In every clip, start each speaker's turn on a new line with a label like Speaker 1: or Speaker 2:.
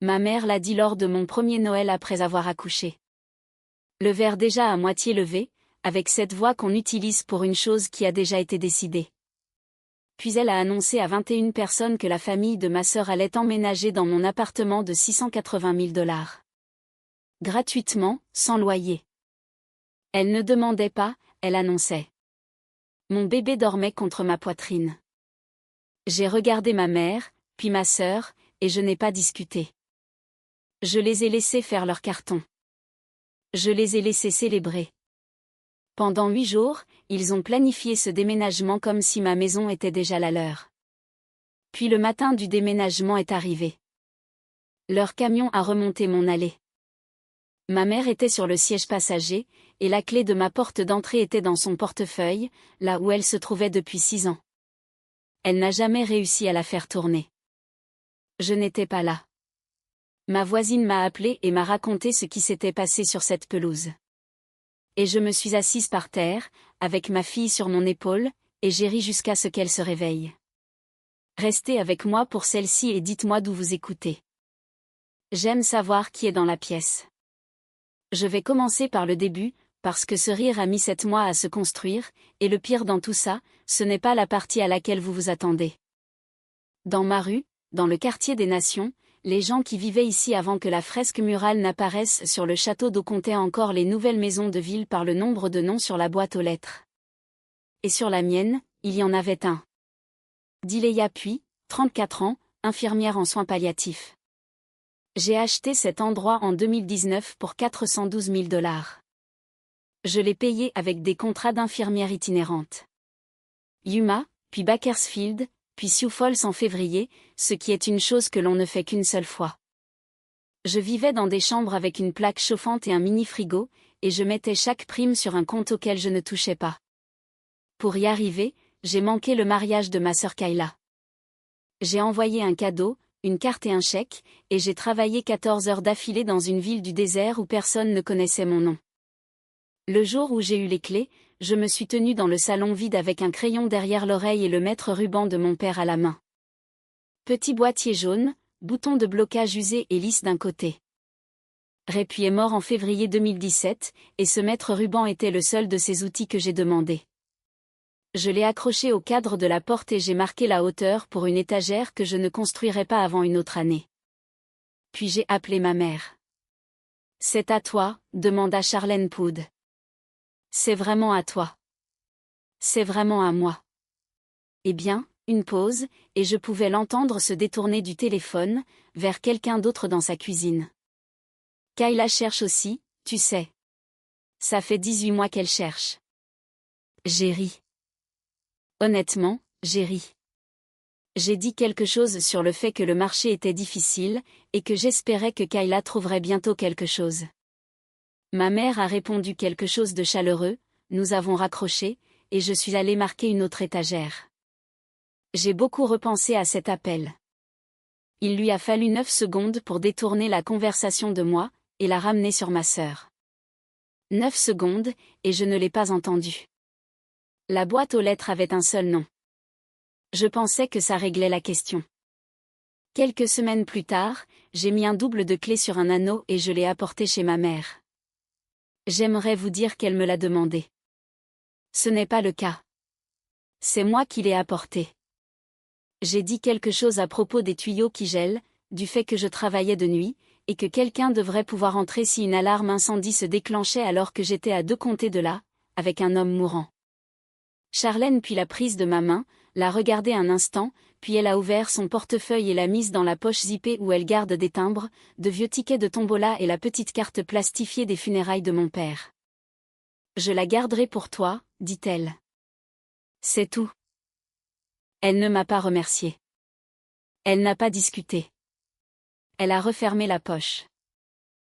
Speaker 1: Ma mère l'a dit lors de mon premier Noël après avoir accouché. Le verre déjà à moitié levé, avec cette voix qu'on utilise pour une chose qui a déjà été décidée. Puis elle a annoncé à 21 personnes que la famille de ma sœur allait emménager dans mon appartement de 680 000 $. Gratuitement, sans loyer. Elle ne demandait pas, elle annonçait. Mon bébé dormait contre ma poitrine. J'ai regardé ma mère, puis ma sœur, et je n'ai pas discuté. Je les ai laissés faire leur carton. Je les ai laissés célébrer. Pendant 8 jours, ils ont planifié ce déménagement comme si ma maison était déjà la leur. Puis le matin du déménagement est arrivé. Leur camion a remonté mon allée. Ma mère était sur le siège passager, et la clé de ma porte d'entrée était dans son portefeuille, là où elle se trouvait depuis 6 ans. Elle n'a jamais réussi à la faire tourner. Je n'étais pas là. Ma voisine m'a appelé et m'a raconté ce qui s'était passé sur cette pelouse. Et je me suis assise par terre, avec ma fille sur mon épaule, et j'ai ri jusqu'à ce qu'elle se réveille. Restez avec moi pour celle-ci et dites-moi d'où vous écoutez. J'aime savoir qui est dans la pièce. Je vais commencer par le début, parce que ce rire a mis 7 mois à se construire, et le pire dans tout ça, ce n'est pas la partie à laquelle vous vous attendez. Dans ma rue, dans le quartier des Nations, les gens qui vivaient ici avant que la fresque murale n'apparaisse sur le château d'eau comptaient encore les nouvelles maisons de ville par le nombre de noms sur la boîte aux lettres. Et sur la mienne, il y en avait un. Dileya Puy, 34 ans, infirmière en soins palliatifs. J'ai acheté cet endroit en 2019 pour 412 000 $. Je l'ai payé avec des contrats d'infirmière itinérante. Yuma, puis Bakersfield, puis Sioux Falls en février, ce qui est une chose que l'on ne fait qu'une seule fois. Je vivais dans des chambres avec une plaque chauffante et un mini-frigo, et je mettais chaque prime sur un compte auquel je ne touchais pas. Pour y arriver, j'ai manqué le mariage de ma sœur Kayla. J'ai envoyé un cadeau, une carte et un chèque, et j'ai travaillé 14 heures d'affilée dans une ville du désert où personne ne connaissait mon nom. Le jour où j'ai eu les clés, je me suis tenue dans le salon vide avec un crayon derrière l'oreille et le mètre-ruban de mon père à la main. Petit boîtier jaune, bouton de blocage usé et lisse d'un côté. Répuy est mort en février 2017, et ce mètre-ruban était le seul de ces outils que j'ai demandé. Je l'ai accroché au cadre de la porte et j'ai marqué la hauteur pour une étagère que je ne construirai pas avant une autre année. Puis j'ai appelé ma mère. « C'est à toi » demanda Charlène Poud. « C'est vraiment à toi. C'est vraiment à moi. » Eh bien, une pause, et je pouvais l'entendre se détourner du téléphone, vers quelqu'un d'autre dans sa cuisine. Kayla cherche aussi, tu sais. Ça fait 18 mois qu'elle cherche. J'ai ri. Honnêtement, j'ai ri. J'ai dit quelque chose sur le fait que le marché était difficile, et que j'espérais que Kayla trouverait bientôt quelque chose. Ma mère a répondu quelque chose de chaleureux, nous avons raccroché, et je suis allée marquer une autre étagère. J'ai beaucoup repensé à cet appel. Il lui a fallu 9 secondes pour détourner la conversation de moi, et la ramener sur ma sœur. 9 secondes, et je ne l'ai pas entendu. La boîte aux lettres avait un seul nom. Je pensais que ça réglait la question. Quelques semaines plus tard, j'ai mis un double de clé sur un anneau et je l'ai apporté chez ma mère. J'aimerais vous dire qu'elle me l'a demandé. Ce n'est pas le cas. C'est moi qui l'ai apporté. J'ai dit quelque chose à propos des tuyaux qui gèlent, du fait que je travaillais de nuit, et que quelqu'un devrait pouvoir entrer si une alarme incendie se déclenchait alors que j'étais à 2 comtés de là, avec un homme mourant. Charlène puis l'a prise de ma main, l'a regardée un instant, puis elle a ouvert son portefeuille et l'a mise dans la poche zippée où elle garde des timbres, de vieux tickets de tombola et la petite carte plastifiée des funérailles de mon père. « Je la garderai pour toi », dit-elle. C'est tout. Elle ne m'a pas remercié. Elle n'a pas discuté. Elle a refermé la poche.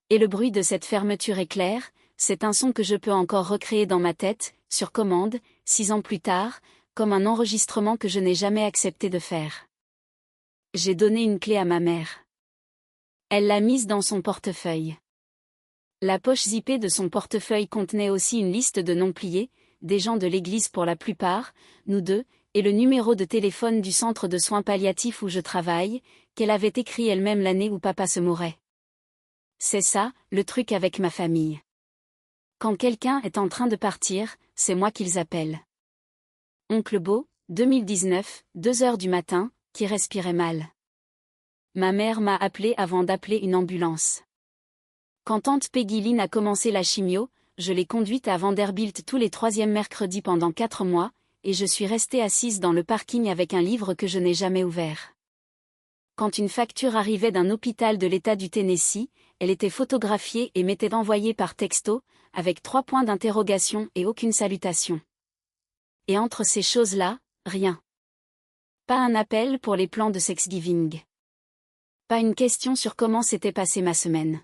Speaker 1: Et le bruit de cette fermeture est clair, c'est un son que je peux encore recréer dans ma tête, sur commande, 6 ans plus tard, comme un enregistrement que je n'ai jamais accepté de faire. J'ai donné une clé à ma mère. Elle l'a mise dans son portefeuille. La poche zippée de son portefeuille contenait aussi une liste de noms pliés, des gens de l'église pour la plupart, nous deux, et le numéro de téléphone du centre de soins palliatifs où je travaille, qu'elle avait écrit elle-même l'année où papa se mourait. C'est ça, le truc avec ma famille. Quand quelqu'un est en train de partir, c'est moi qu'ils appellent. Oncle Beau, 2019, 2 heures du matin, qui respirait mal. Ma mère m'a appelé avant d'appeler une ambulance. Quand tante Peggy Lynn a commencé la chimio, je l'ai conduite à Vanderbilt tous les 3e mercredis pendant 4 mois, et je suis restée assise dans le parking avec un livre que je n'ai jamais ouvert. Quand une facture arrivait d'un hôpital de l'État du Tennessee, elle était photographiée et m'était envoyée par texto, avec 3 points d'interrogation et aucune salutation. Et entre ces choses-là, rien. Pas un appel pour les plans de Thanksgiving. Pas une question sur comment s'était passée ma semaine.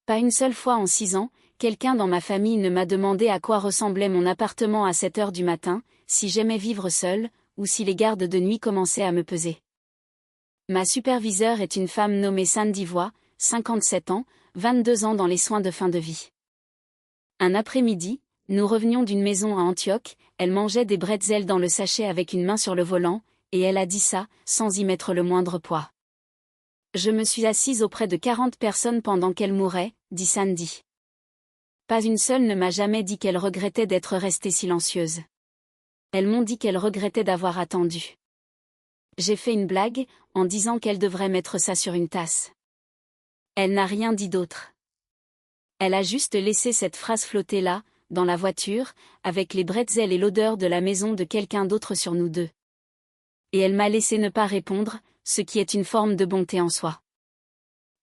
Speaker 1: Pas une seule fois en 6 ans, quelqu'un dans ma famille ne m'a demandé à quoi ressemblait mon appartement à 7 heures du matin, si j'aimais vivre seule, ou si les gardes de nuit commençaient à me peser. Ma superviseure est une femme nommée Sandy Voix, 57 ans, 22 ans dans les soins de fin de vie. Un après-midi, nous revenions d'une maison à Antioche, elle mangeait des bretzels dans le sachet avec une main sur le volant, et elle a dit ça, sans y mettre le moindre poids. Je me suis assise auprès de 40 personnes pendant qu'elle mourait, dit Sandy. Pas une seule ne m'a jamais dit qu'elle regrettait d'être restée silencieuse. Elles m'ont dit qu'elle regrettait d'avoir attendu. J'ai fait une blague, en disant qu'elle devrait mettre ça sur une tasse. Elle n'a rien dit d'autre. Elle a juste laissé cette phrase flotter là, dans la voiture, avec les bretzels et l'odeur de la maison de quelqu'un d'autre sur nous deux. Et elle m'a laissé ne pas répondre, ce qui est une forme de bonté en soi.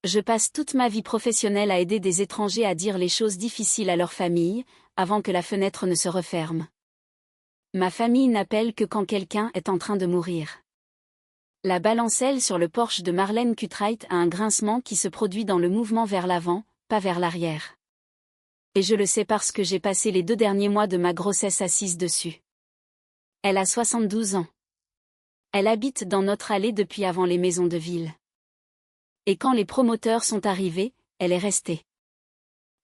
Speaker 1: Je passe toute ma vie professionnelle à aider des étrangers à dire les choses difficiles à leur famille, avant que la fenêtre ne se referme. Ma famille n'appelle que quand quelqu'un est en train de mourir. La balancelle sur le Porsche de Marlène Cutright a un grincement qui se produit dans le mouvement vers l'avant, pas vers l'arrière. Et je le sais parce que j'ai passé les 2 derniers mois de ma grossesse assise dessus. Elle a 72 ans. Elle habite dans notre allée depuis avant les maisons de ville. Et quand les promoteurs sont arrivés, elle est restée.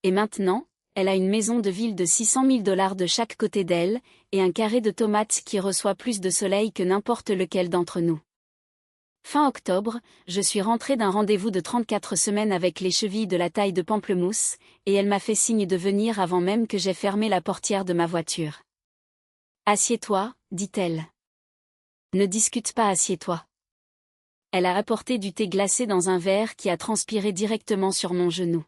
Speaker 1: Et maintenant, elle a une maison de ville de 600 000 $ de chaque côté d'elle, et un carré de tomates qui reçoit plus de soleil que n'importe lequel d'entre nous. Fin octobre, je suis rentrée d'un rendez-vous de 34 semaines avec les chevilles de la taille de pamplemousse, et elle m'a fait signe de venir avant même que j'aie fermé la portière de ma voiture. « Assieds-toi, dit-elle. Ne discute pas, assieds-toi. » Elle a apporté du thé glacé dans un verre qui a transpiré directement sur mon genou.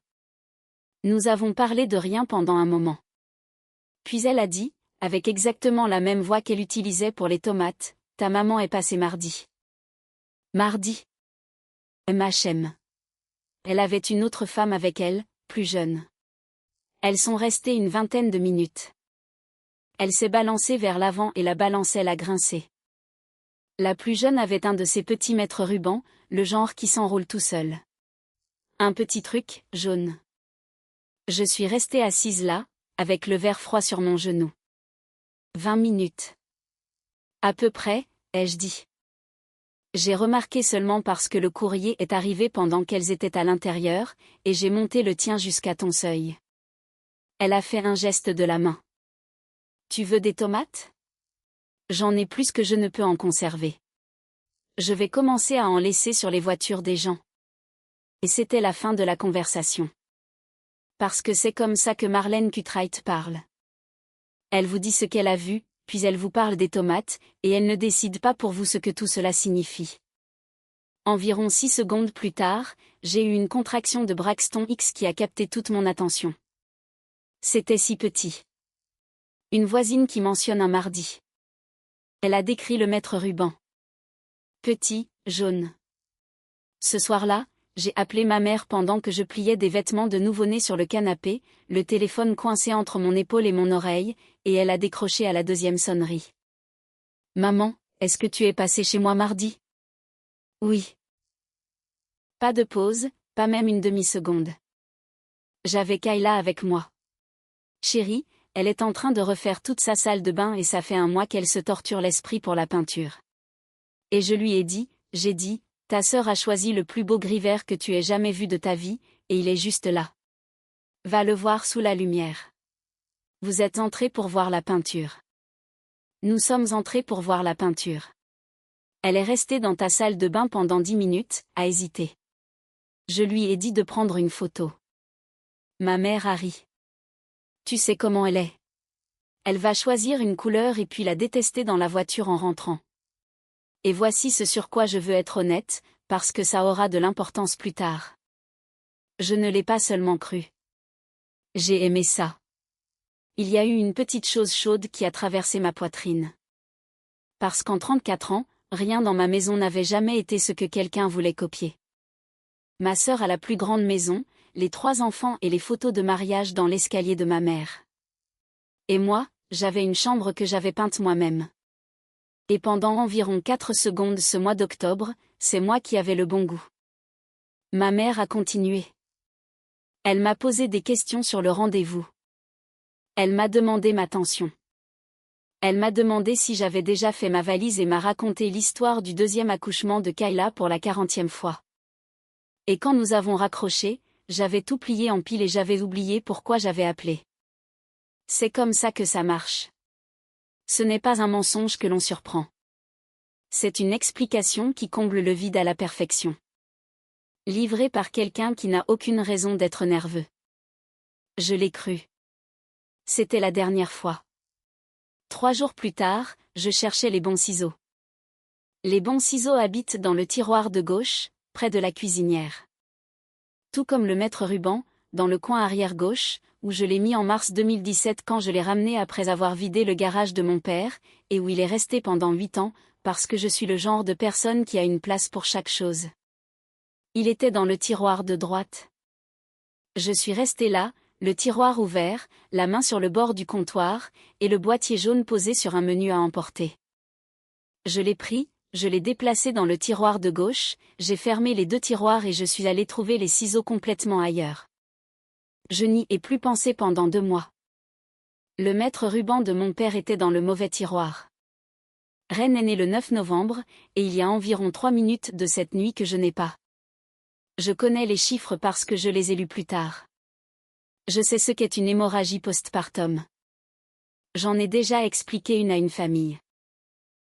Speaker 1: Nous avons parlé de rien pendant un moment. Puis elle a dit, avec exactement la même voix qu'elle utilisait pour les tomates, « Ta maman est passée mardi. » Mardi. MHM. Elle avait une autre femme avec elle, plus jeune. Elles sont restées une 20aine de minutes. Elle s'est balancée vers l'avant et la balancelle a grincé. La plus jeune avait un de ces petits mètres rubans, le genre qui s'enroule tout seul. Un petit truc, jaune. Je suis restée assise là, avec le verre froid sur mon genou. 20 minutes. À peu près, ai-je dit. J'ai remarqué seulement parce que le courrier est arrivé pendant qu'elles étaient à l'intérieur, et j'ai monté le tien jusqu'à ton seuil. Elle a fait un geste de la main. Tu veux des tomates ? J'en ai plus que je ne peux en conserver. Je vais commencer à en laisser sur les voitures des gens. Et c'était la fin de la conversation. Parce que c'est comme ça que Marlène Cutright parle. Elle vous dit ce qu'elle a vu, puis elle vous parle des tomates, et elle ne décide pas pour vous ce que tout cela signifie. Environ 6 secondes plus tard, j'ai eu une contraction de Braxton X qui a capté toute mon attention. C'était si petit. Une voisine qui mentionne un mardi. Elle a décrit le maître ruban. Petit, jaune. Ce soir-là, j'ai appelé ma mère pendant que je pliais des vêtements de nouveau-né sur le canapé, le téléphone coincé entre mon épaule et mon oreille, et elle a décroché à la 2e sonnerie. « Maman, est-ce que tu es passée chez moi mardi ? » « Oui. » Pas de pause, pas même une demi-seconde. J'avais Kayla avec moi. « Chérie, elle est en train de refaire toute sa salle de bain et ça fait un mois qu'elle se torture l'esprit pour la peinture. » Et je lui ai dit, ta sœur a choisi le plus beau gris vert que tu aies jamais vu de ta vie, et il est juste là. Va le voir sous la lumière. Vous êtes entrés pour voir la peinture. Nous sommes entrés pour voir la peinture. Elle est restée dans ta salle de bain pendant 10 minutes, a hésité. Je lui ai dit de prendre une photo. Ma mère a ri. Tu sais comment elle est. Elle va choisir une couleur et puis la détester dans la voiture en rentrant. Et voici ce sur quoi je veux être honnête, parce que ça aura de l'importance plus tard. Je ne l'ai pas seulement cru. J'ai aimé ça. Il y a eu une petite chose chaude qui a traversé ma poitrine. Parce qu'en 34 ans, rien dans ma maison n'avait jamais été ce que quelqu'un voulait copier. Ma sœur a la plus grande maison, les 3 enfants et les photos de mariage dans l'escalier de ma mère. Et moi, j'avais une chambre que j'avais peinte moi-même. Et pendant environ 4 secondes ce mois d'octobre, c'est moi qui avais le bon goût. Ma mère a continué. Elle m'a posé des questions sur le rendez-vous. Elle m'a demandé ma tension. Elle m'a demandé si j'avais déjà fait ma valise et m'a raconté l'histoire du 2e accouchement de Kayla pour la 40e fois. Et quand nous avons raccroché, j'avais tout plié en piles et j'avais oublié pourquoi j'avais appelé. C'est comme ça que ça marche. Ce n'est pas un mensonge que l'on surprend. C'est une explication qui comble le vide à la perfection. Livrée par quelqu'un qui n'a aucune raison d'être nerveux. Je l'ai cru. C'était la dernière fois. 3 jours plus tard, je cherchais les bons ciseaux. Les bons ciseaux habitent dans le tiroir de gauche, près de la cuisinière. Tout comme le mètre ruban, dans le coin arrière gauche, où je l'ai mis en mars 2017 quand je l'ai ramené après avoir vidé le garage de mon père, et où il est resté pendant 8 ans, parce que je suis le genre de personne qui a une place pour chaque chose. Il était dans le tiroir de droite. Je suis resté là, le tiroir ouvert, la main sur le bord du comptoir, et le boîtier jaune posé sur un menu à emporter. Je l'ai pris, je l'ai déplacé dans le tiroir de gauche, j'ai fermé les 2 tiroirs et je suis allé trouver les ciseaux complètement ailleurs. Je n'y ai plus pensé pendant 2 mois. Le mètre ruban de mon père était dans le mauvais tiroir. Ren est née le 9 novembre, et il y a environ 3 minutes de cette nuit que je n'ai pas. Je connais les chiffres parce que je les ai lus plus tard. Je sais ce qu'est une hémorragie postpartum. J'en ai déjà expliqué une à une famille.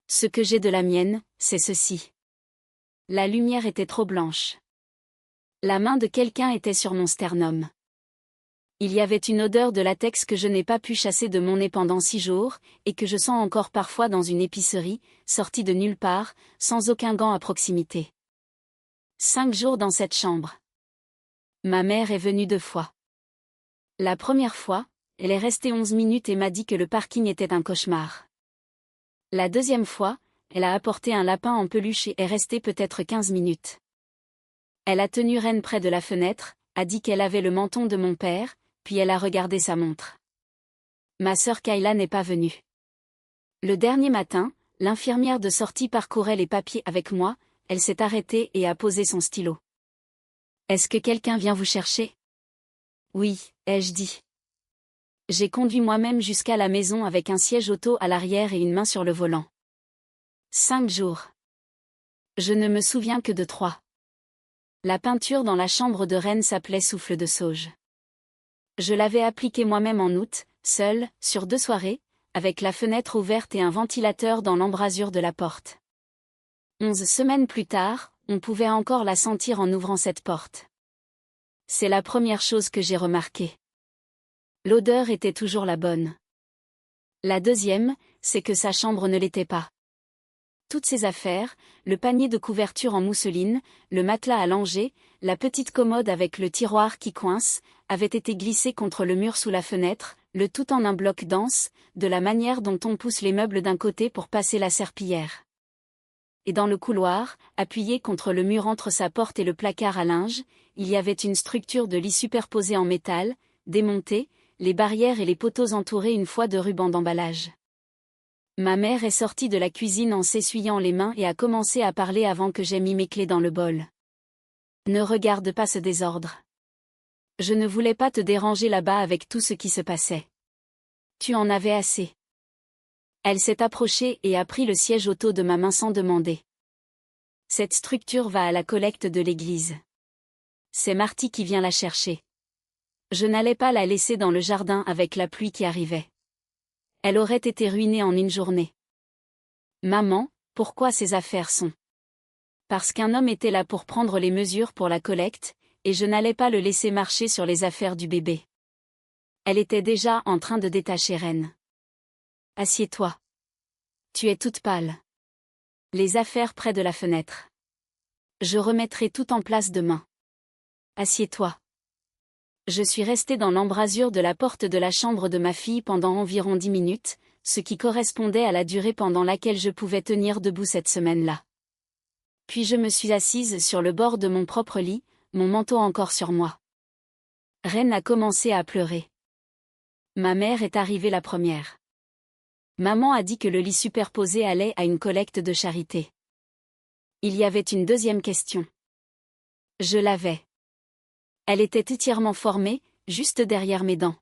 Speaker 1: Ce que j'ai de la mienne, c'est ceci. La lumière était trop blanche. La main de quelqu'un était sur mon sternum. Il y avait une odeur de latex que je n'ai pas pu chasser de mon nez pendant 6 jours, et que je sens encore parfois dans une épicerie, sortie de nulle part, sans aucun gant à proximité. 5 jours dans cette chambre. Ma mère est venue 2 fois. La première fois, elle est restée 11 minutes et m'a dit que le parking était un cauchemar. La deuxième fois, elle a apporté un lapin en peluche et est restée peut-être 15 minutes. Elle a tenu Ren près de la fenêtre, a dit qu'elle avait le menton de mon père, puis elle a regardé sa montre. Ma sœur Kayla n'est pas venue. Le dernier matin, l'infirmière de sortie parcourait les papiers avec moi, elle s'est arrêtée et a posé son stylo. « Est-ce que quelqu'un vient vous chercher ?» « Oui, ai-je dit. » J'ai conduit moi-même jusqu'à la maison avec un siège auto à l'arrière et une main sur le volant. 5 jours. Je ne me souviens que de 3. La peinture dans la chambre de Ren s'appelait Souffle de sauge. Je l'avais appliquée moi-même en août, seule, sur 2 soirées, avec la fenêtre ouverte et un ventilateur dans l'embrasure de la porte. 11 semaines plus tard, on pouvait encore la sentir en ouvrant cette porte. C'est la première chose que j'ai remarquée. L'odeur était toujours la bonne. La deuxième, c'est que sa chambre ne l'était pas. Toutes ses affaires, le panier de couverture en mousseline, le matelas à langer, la petite commode avec le tiroir qui coince, avaient été glissés contre le mur sous la fenêtre, le tout en un bloc dense, de la manière dont on pousse les meubles d'un côté pour passer la serpillière. Et dans le couloir, appuyé contre le mur entre sa porte et le placard à linge, il y avait une structure de lit superposée en métal, démontée, les barrières et les poteaux entourés une fois de ruban d'emballage. Ma mère est sortie de la cuisine en s'essuyant les mains et a commencé à parler avant que j'aie mis mes clés dans le bol. Ne regarde pas ce désordre. Je ne voulais pas te déranger là-bas avec tout ce qui se passait. Tu en avais assez. Elle s'est approchée et a pris le siège auto de ma main sans demander. Cette structure va à la collecte de l'église. C'est Marty qui vient la chercher. Je n'allais pas la laisser dans le jardin avec la pluie qui arrivait. Elle aurait été ruinée en une journée. Maman, pourquoi ces affaires sont? Parce qu'un homme était là pour prendre les mesures pour la collecte, et je n'allais pas le laisser marcher sur les affaires du bébé. Elle était déjà en train de détacher Reine. Assieds-toi. Tu es toute pâle. Les affaires près de la fenêtre. Je remettrai tout en place demain. Assieds-toi. Je suis restée dans l'embrasure de la porte de la chambre de ma fille pendant environ 10 minutes, ce qui correspondait à la durée pendant laquelle je pouvais tenir debout cette semaine-là. Puis je me suis assise sur le bord de mon propre lit, mon manteau encore sur moi. Reine a commencé à pleurer. Ma mère est arrivée la première. Maman a dit que le lit superposé allait à une collecte de charité. Il y avait une deuxième question. Je l'avais. Elle était entièrement formée, juste derrière mes dents.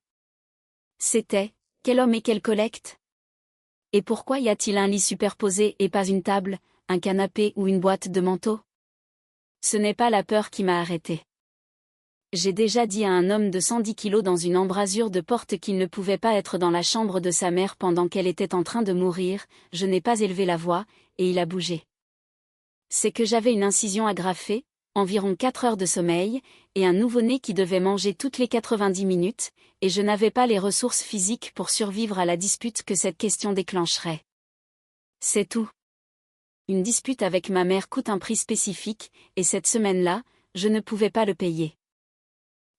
Speaker 1: C'était, quel homme et quelle collecte? Et pourquoi y a-t-il un lit superposé et pas une table, un canapé ou une boîte de manteaux? Ce n'est pas la peur qui m'a arrêtée. J'ai déjà dit à un homme de 110 kilos dans une embrasure de porte qu'il ne pouvait pas être dans la chambre de sa mère pendant qu'elle était en train de mourir, je n'ai pas élevé la voix, et il a bougé. C'est que j'avais une incision agrafée, environ 4 heures de sommeil, et un nouveau-né qui devait manger toutes les 90 minutes, et je n'avais pas les ressources physiques pour survivre à la dispute que cette question déclencherait. C'est tout. Une dispute avec ma mère coûte un prix spécifique, et cette semaine-là, je ne pouvais pas le payer.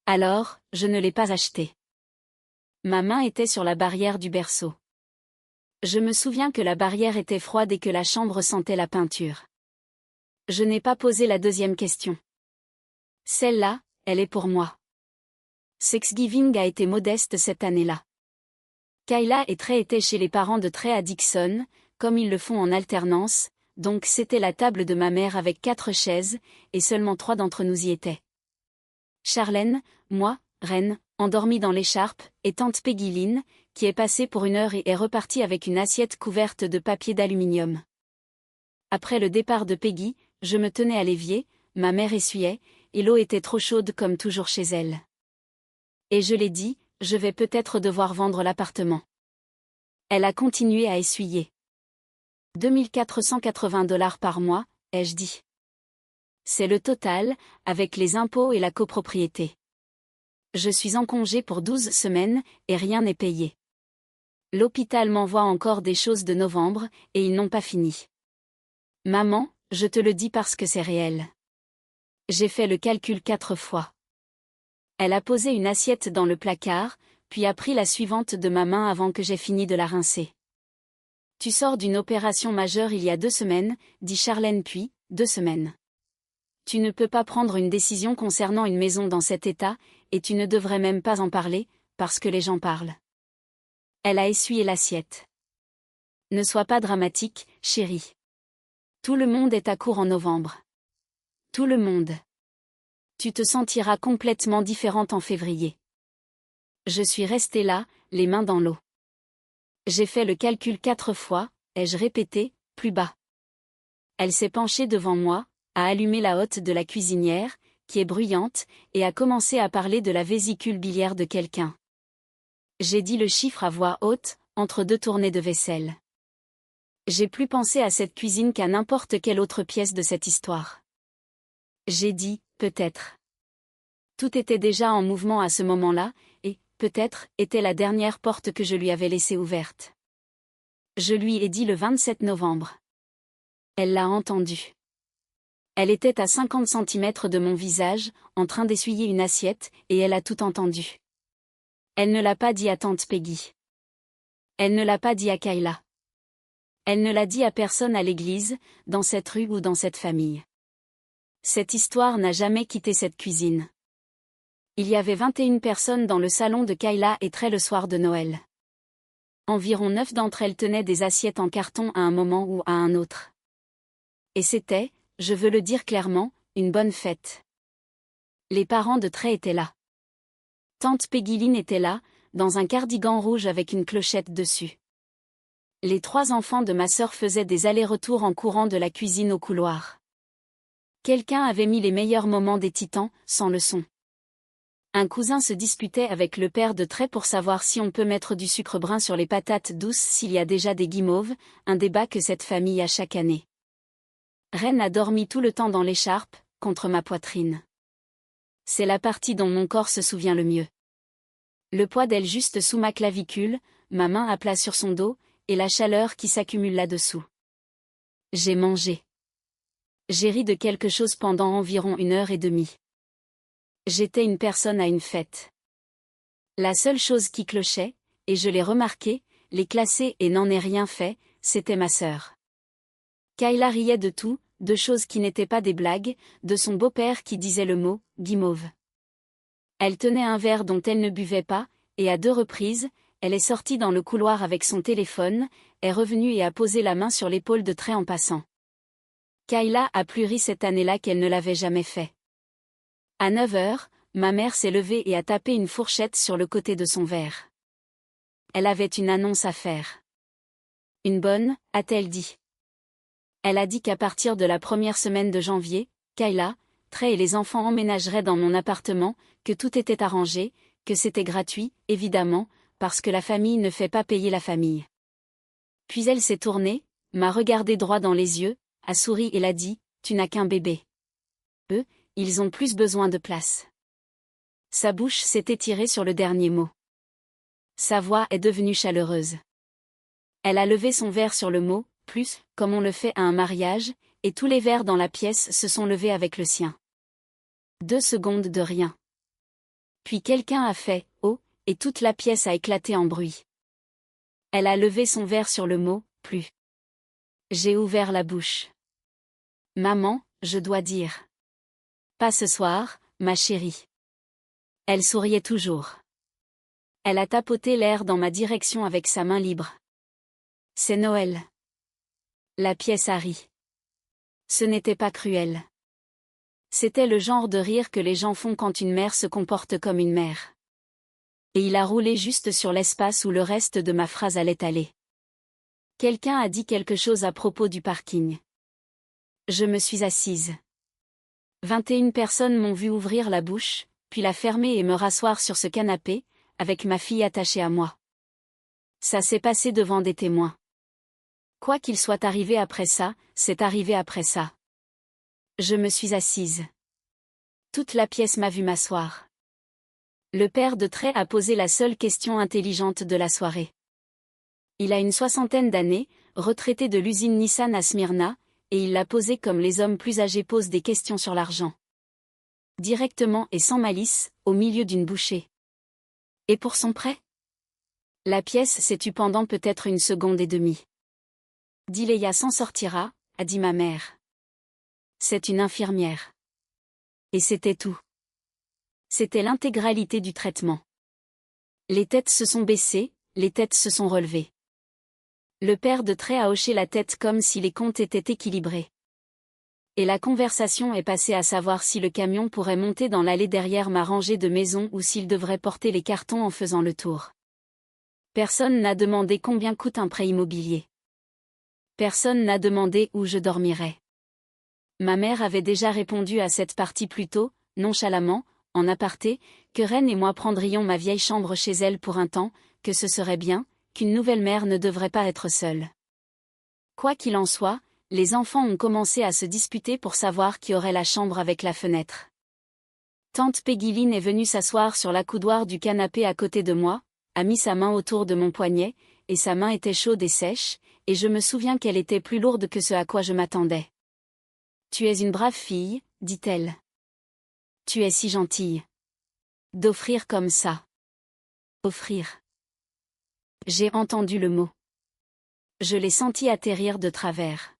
Speaker 1: Alors, je ne l'ai pas acheté. Ma main était sur la barrière du berceau. Je me souviens que la barrière était froide et que la chambre sentait la peinture. Je n'ai pas posé la deuxième question. Celle-là, elle est pour moi. Thanksgiving a été modeste cette année-là. Kayla et Trey étaient chez les parents de Trey à Dixon, comme ils le font en alternance, donc c'était la table de ma mère avec 4 chaises, et seulement 3 d'entre nous y étaient. Charlène, moi, Reine, endormie dans l'écharpe, et tante Peggy Lynn, qui est passée pour 1 heure et est repartie avec une assiette couverte de papier d'aluminium. Après le départ de Peggy, je me tenais à l'évier, ma mère essuyait, et l'eau était trop chaude comme toujours chez elle. Et je l'ai dit, je vais peut-être devoir vendre l'appartement. Elle a continué à essuyer. 2480 $ par mois, ai-je dit. C'est le total, avec les impôts et la copropriété. Je suis en congé pour 12 semaines, et rien n'est payé. L'hôpital m'envoie encore des choses de novembre, et ils n'ont pas fini. Maman, je te le dis parce que c'est réel. J'ai fait le calcul 4 fois. Elle a posé une assiette dans le placard, puis a pris la suivante de ma main avant que j'aie fini de la rincer. Tu sors d'une opération majeure il y a 2 semaines, dit Charlène puis, 2 semaines. Tu ne peux pas prendre une décision concernant une maison dans cet état, et tu ne devrais même pas en parler, parce que les gens parlent. Elle a essuyé l'assiette. Ne sois pas dramatique, chérie. Tout le monde est à court en novembre. Tout le monde. Tu te sentiras complètement différente en février. Je suis restée là, les mains dans l'eau. J'ai fait le calcul 4 fois, ai-je répété, plus bas. Elle s'est penchée devant moi, a allumé la hotte de la cuisinière, qui est bruyante, et a commencé à parler de la vésicule biliaire de quelqu'un. J'ai dit le chiffre à voix haute, entre 2 tournées de vaisselle. J'ai plus pensé à cette cuisine qu'à n'importe quelle autre pièce de cette histoire. J'ai dit, peut-être. Tout était déjà en mouvement à ce moment-là, et, peut-être, était la dernière porte que je lui avais laissée ouverte. Je lui ai dit le 27 novembre. Elle l'a entendu. Elle était à 50 cm de mon visage, en train d'essuyer une assiette, et elle a tout entendu. Elle ne l'a pas dit à tante Peggy. Elle ne l'a pas dit à Kayla. Elle ne l'a dit à personne à l'église, dans cette rue ou dans cette famille. Cette histoire n'a jamais quitté cette cuisine. Il y avait 21 personnes dans le salon de Kayla et Trey le soir de Noël. Environ 9 d'entre elles tenaient des assiettes en carton à un moment ou à un autre. Et c'était, je veux le dire clairement, une bonne fête. Les parents de Trey étaient là. Tante Peggy Lynn était là, dans un cardigan rouge avec une clochette dessus. Les 3 enfants de ma sœur faisaient des allers-retours en courant de la cuisine au couloir. Quelqu'un avait mis les meilleurs moments des Titans, sans le son. Un cousin se disputait avec le père de Trey pour savoir si on peut mettre du sucre brun sur les patates douces s'il y a déjà des guimauves, un débat que cette famille a chaque année. Ren a dormi tout le temps dans l'écharpe, contre ma poitrine. C'est la partie dont mon corps se souvient le mieux. Le poids d'elle juste sous ma clavicule, ma main à plat sur son dos, et la chaleur qui s'accumule là-dessous. J'ai mangé. J'ai ri de quelque chose pendant environ 1h30. J'étais une personne à une fête. La seule chose qui clochait, et je l'ai remarqué, les classer et n'en ai rien fait, c'était ma sœur. Kayla riait de tout, de choses qui n'étaient pas des blagues, de son beau-père qui disait le mot « guimauve ». Elle tenait un verre dont elle ne buvait pas, et à 2 reprises, elle est sortie dans le couloir avec son téléphone, est revenue et a posé la main sur l'épaule de Trey en passant. Kayla a plus ri cette année-là qu'elle ne l'avait jamais fait. À 9h, ma mère s'est levée et a tapé une fourchette sur le côté de son verre. Elle avait une annonce à faire. Une bonne, a-t-elle dit. Elle a dit qu'à partir de la première semaine de janvier, Kayla, Trey et les enfants emménageraient dans mon appartement, que tout était arrangé, que c'était gratuit, évidemment, parce que la famille ne fait pas payer la famille. Puis elle s'est tournée, m'a regardé droit dans les yeux, a souri et l'a dit, « Tu n'as qu'un bébé. Eux, ils ont plus besoin de place. » Sa bouche s'est étirée sur le dernier mot. Sa voix est devenue chaleureuse. Elle a levé son verre sur le mot, plus, comme on le fait à un mariage, et tous les verres dans la pièce se sont levés avec le sien. 2 secondes de rien. Puis quelqu'un a fait « Oh » et toute la pièce a éclaté en bruit. Elle a levé son verre sur le mot « plus ». J'ai ouvert la bouche. Maman, je dois dire. Pas ce soir, ma chérie. Elle souriait toujours. Elle a tapoté l'air dans ma direction avec sa main libre. C'est Noël. La pièce a ri. Ce n'était pas cruel. C'était le genre de rire que les gens font quand une mère se comporte comme une mère. Et il a roulé juste sur l'espace où le reste de ma phrase allait aller. Quelqu'un a dit quelque chose à propos du parking. Je me suis assise. 21 personnes m'ont vu ouvrir la bouche, puis la fermer et me rasseoir sur ce canapé, avec ma fille attachée à moi. Ça s'est passé devant des témoins. Quoi qu'il soit arrivé après ça, c'est arrivé après ça. Je me suis assise. Toute la pièce m'a vu m'asseoir. Le père de Trey a posé la seule question intelligente de la soirée. Il a une 60aine d'années, retraité de l'usine Nissan à Smyrna, et il l'a posée comme les hommes plus âgés posent des questions sur l'argent. Directement et sans malice, au milieu d'une bouchée. Et pour son prêt? La pièce s'est tue pendant peut-être 1 seconde et demie. Dileya s'en sortira, a dit ma mère. C'est une infirmière. Et c'était tout. C'était l'intégralité du traitement. Les têtes se sont baissées, les têtes se sont relevées. Le père de Trey a hoché la tête comme si les comptes étaient équilibrés. Et la conversation est passée à savoir si le camion pourrait monter dans l'allée derrière ma rangée de maisons ou s'il devrait porter les cartons en faisant le tour. Personne n'a demandé combien coûte un prêt immobilier. Personne n'a demandé où je dormirais. Ma mère avait déjà répondu à cette partie plus tôt, nonchalamment, en aparté, que Ren et moi prendrions ma vieille chambre chez elle pour un temps, que ce serait bien, qu'une nouvelle mère ne devrait pas être seule. Quoi qu'il en soit, les enfants ont commencé à se disputer pour savoir qui aurait la chambre avec la fenêtre. Tante Peggy est venue s'asseoir sur l'accoudoir du canapé à côté de moi, a mis sa main autour de mon poignet, et sa main était chaude et sèche, et je me souviens qu'elle était plus lourde que ce à quoi je m'attendais. « Tu es une brave fille, dit-elle. Tu es si gentille. D'offrir comme ça. » Offrir. J'ai entendu le mot. Je l'ai senti atterrir de travers.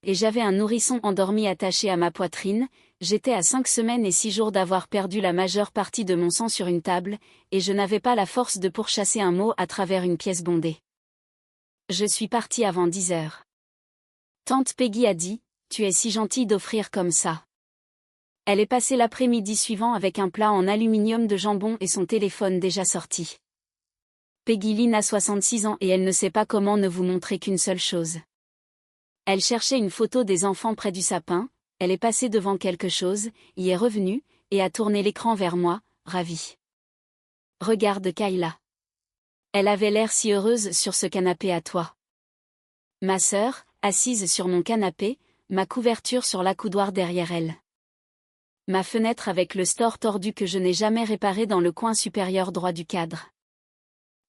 Speaker 1: Et j'avais un nourrisson endormi attaché à ma poitrine, j'étais à 5 semaines et 6 jours d'avoir perdu la majeure partie de mon sang sur une table, et je n'avais pas la force de pourchasser un mot à travers une pièce bondée. Je suis partie avant 10h. Tante Peggy a dit, « Tu es si gentille d'offrir comme ça. » Elle est passée l'après-midi suivant avec un plat en aluminium de jambon et son téléphone déjà sorti. Peggy a 66 ans et elle ne sait pas comment ne vous montrer qu'une seule chose. Elle cherchait une photo des enfants près du sapin, elle est passée devant quelque chose, y est revenue, et a tourné l'écran vers moi, ravie. Regarde Kayla. Elle avait l'air si heureuse sur ce canapé à toi. Ma sœur, assise sur mon canapé, ma couverture sur l'accoudoir derrière elle. Ma fenêtre avec le store tordu que je n'ai jamais réparé dans le coin supérieur droit du cadre.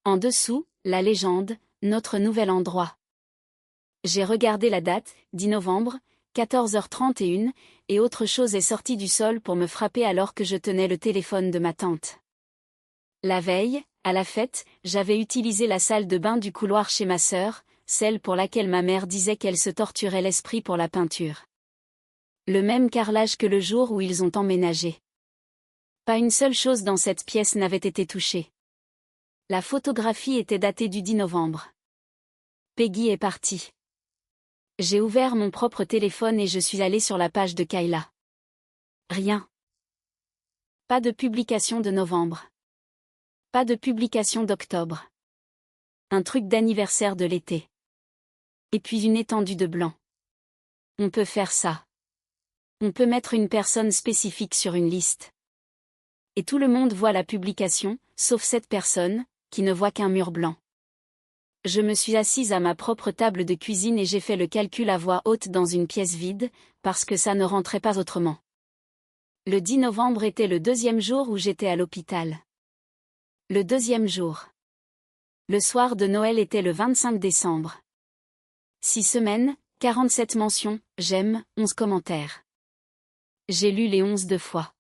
Speaker 1: En dessous, la légende, notre nouvel endroit. J'ai regardé la date, 10 novembre, 14h31, et autre chose est sortie du sol pour me frapper alors que je tenais le téléphone de ma tante. La veille, à la fête, j'avais utilisé la salle de bain du couloir chez ma sœur, celle pour laquelle ma mère disait qu'elle se torturait l'esprit pour la peinture. Le même carrelage que le jour où ils ont emménagé. Pas une seule chose dans cette pièce n'avait été touchée. La photographie était datée du 10 novembre. Peggy est partie. J'ai ouvert mon propre téléphone et je suis allée sur la page de Kayla. Rien. Pas de publication de novembre. Pas de publication d'octobre. Un truc d'anniversaire de l'été. Et puis une étendue de blanc. On peut faire ça. On peut mettre une personne spécifique sur une liste. Et tout le monde voit la publication, sauf cette personne, qui ne voit qu'un mur blanc. Je me suis assise à ma propre table de cuisine et j'ai fait le calcul à voix haute dans une pièce vide, parce que ça ne rentrait pas autrement. Le 10 novembre était le 2e jour où j'étais à l'hôpital. Le 2e jour. Le soir de Noël était le 25 décembre. 6 semaines, 47 mentions, j'aime, 11 commentaires. J'ai lu les 11 deux fois.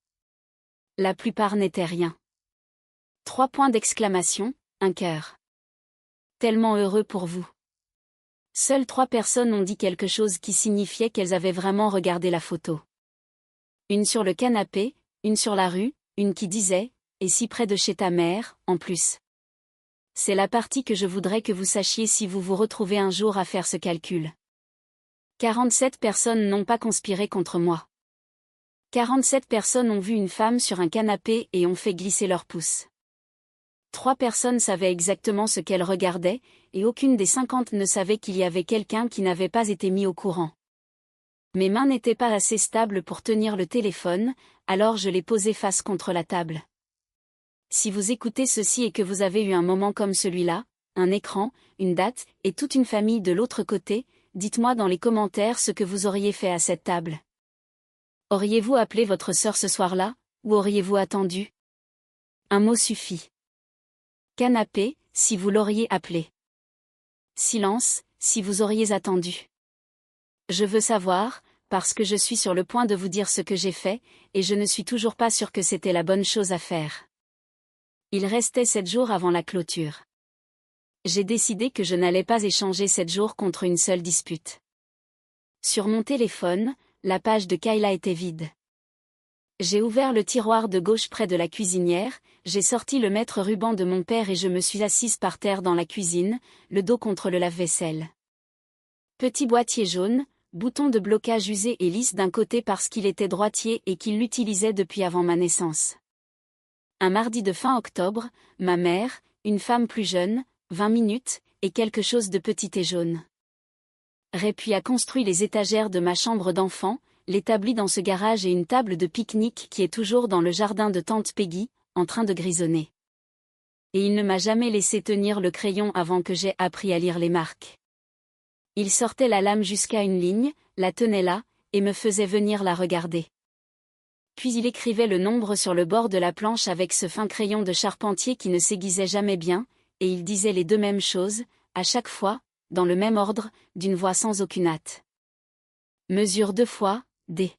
Speaker 1: La plupart n'étaient rien. 3 points d'exclamation, un cœur. Tellement heureux pour vous. Seules 3 personnes ont dit quelque chose qui signifiait qu'elles avaient vraiment regardé la photo. Une sur le canapé, une sur la rue, une qui disait « Et si près de chez ta mère, en plus ». C'est la partie que je voudrais que vous sachiez si vous vous retrouvez un jour à faire ce calcul. 47 personnes n'ont pas conspiré contre moi. 47 personnes ont vu une femme sur un canapé et ont fait glisser leur pouce. 3 personnes savaient exactement ce qu'elles regardaient, et aucune des 50 ne savait qu'il y avait quelqu'un qui n'avait pas été mis au courant. Mes mains n'étaient pas assez stables pour tenir le téléphone, alors je l'ai posé face contre la table. Si vous écoutez ceci et que vous avez eu un moment comme celui-là, un écran, une date, et toute une famille de l'autre côté, dites-moi dans les commentaires ce que vous auriez fait à cette table. Auriez-vous appelé votre sœur ce soir-là, ou auriez-vous attendu? Un mot suffit. Canapé, si vous l'auriez appelé. Silence, si vous auriez attendu. Je veux savoir, parce que je suis sur le point de vous dire ce que j'ai fait, et je ne suis toujours pas sûr que c'était la bonne chose à faire. Il restait 7 jours avant la clôture. J'ai décidé que je n'allais pas échanger 7 jours contre une seule dispute. Sur mon téléphone, la page de Kayla était vide. J'ai ouvert le tiroir de gauche près de la cuisinière, j'ai sorti le mètre-ruban de mon père et je me suis assise par terre dans la cuisine, le dos contre le lave-vaisselle. Petit boîtier jaune, bouton de blocage usé et lisse d'un côté parce qu'il était droitier et qu'il l'utilisait depuis avant ma naissance. Un mardi de fin octobre, ma mère, une femme plus jeune, 20 minutes, et quelque chose de petit et jaune. Puis a construit les étagères de ma chambre d'enfant, l'établit dans ce garage et une table de pique-nique qui est toujours dans le jardin de tante Peggy, en train de grisonner. Et il ne m'a jamais laissé tenir le crayon avant que j'aie appris à lire les marques. Il sortait la lame jusqu'à une ligne, la tenait là, et me faisait venir la regarder. Puis il écrivait le nombre sur le bord de la planche avec ce fin crayon de charpentier qui ne s'aiguisait jamais bien, et il disait les 2 mêmes choses, à chaque fois, dans le même ordre, d'une voix sans aucune hâte. Mesure 2 fois, D.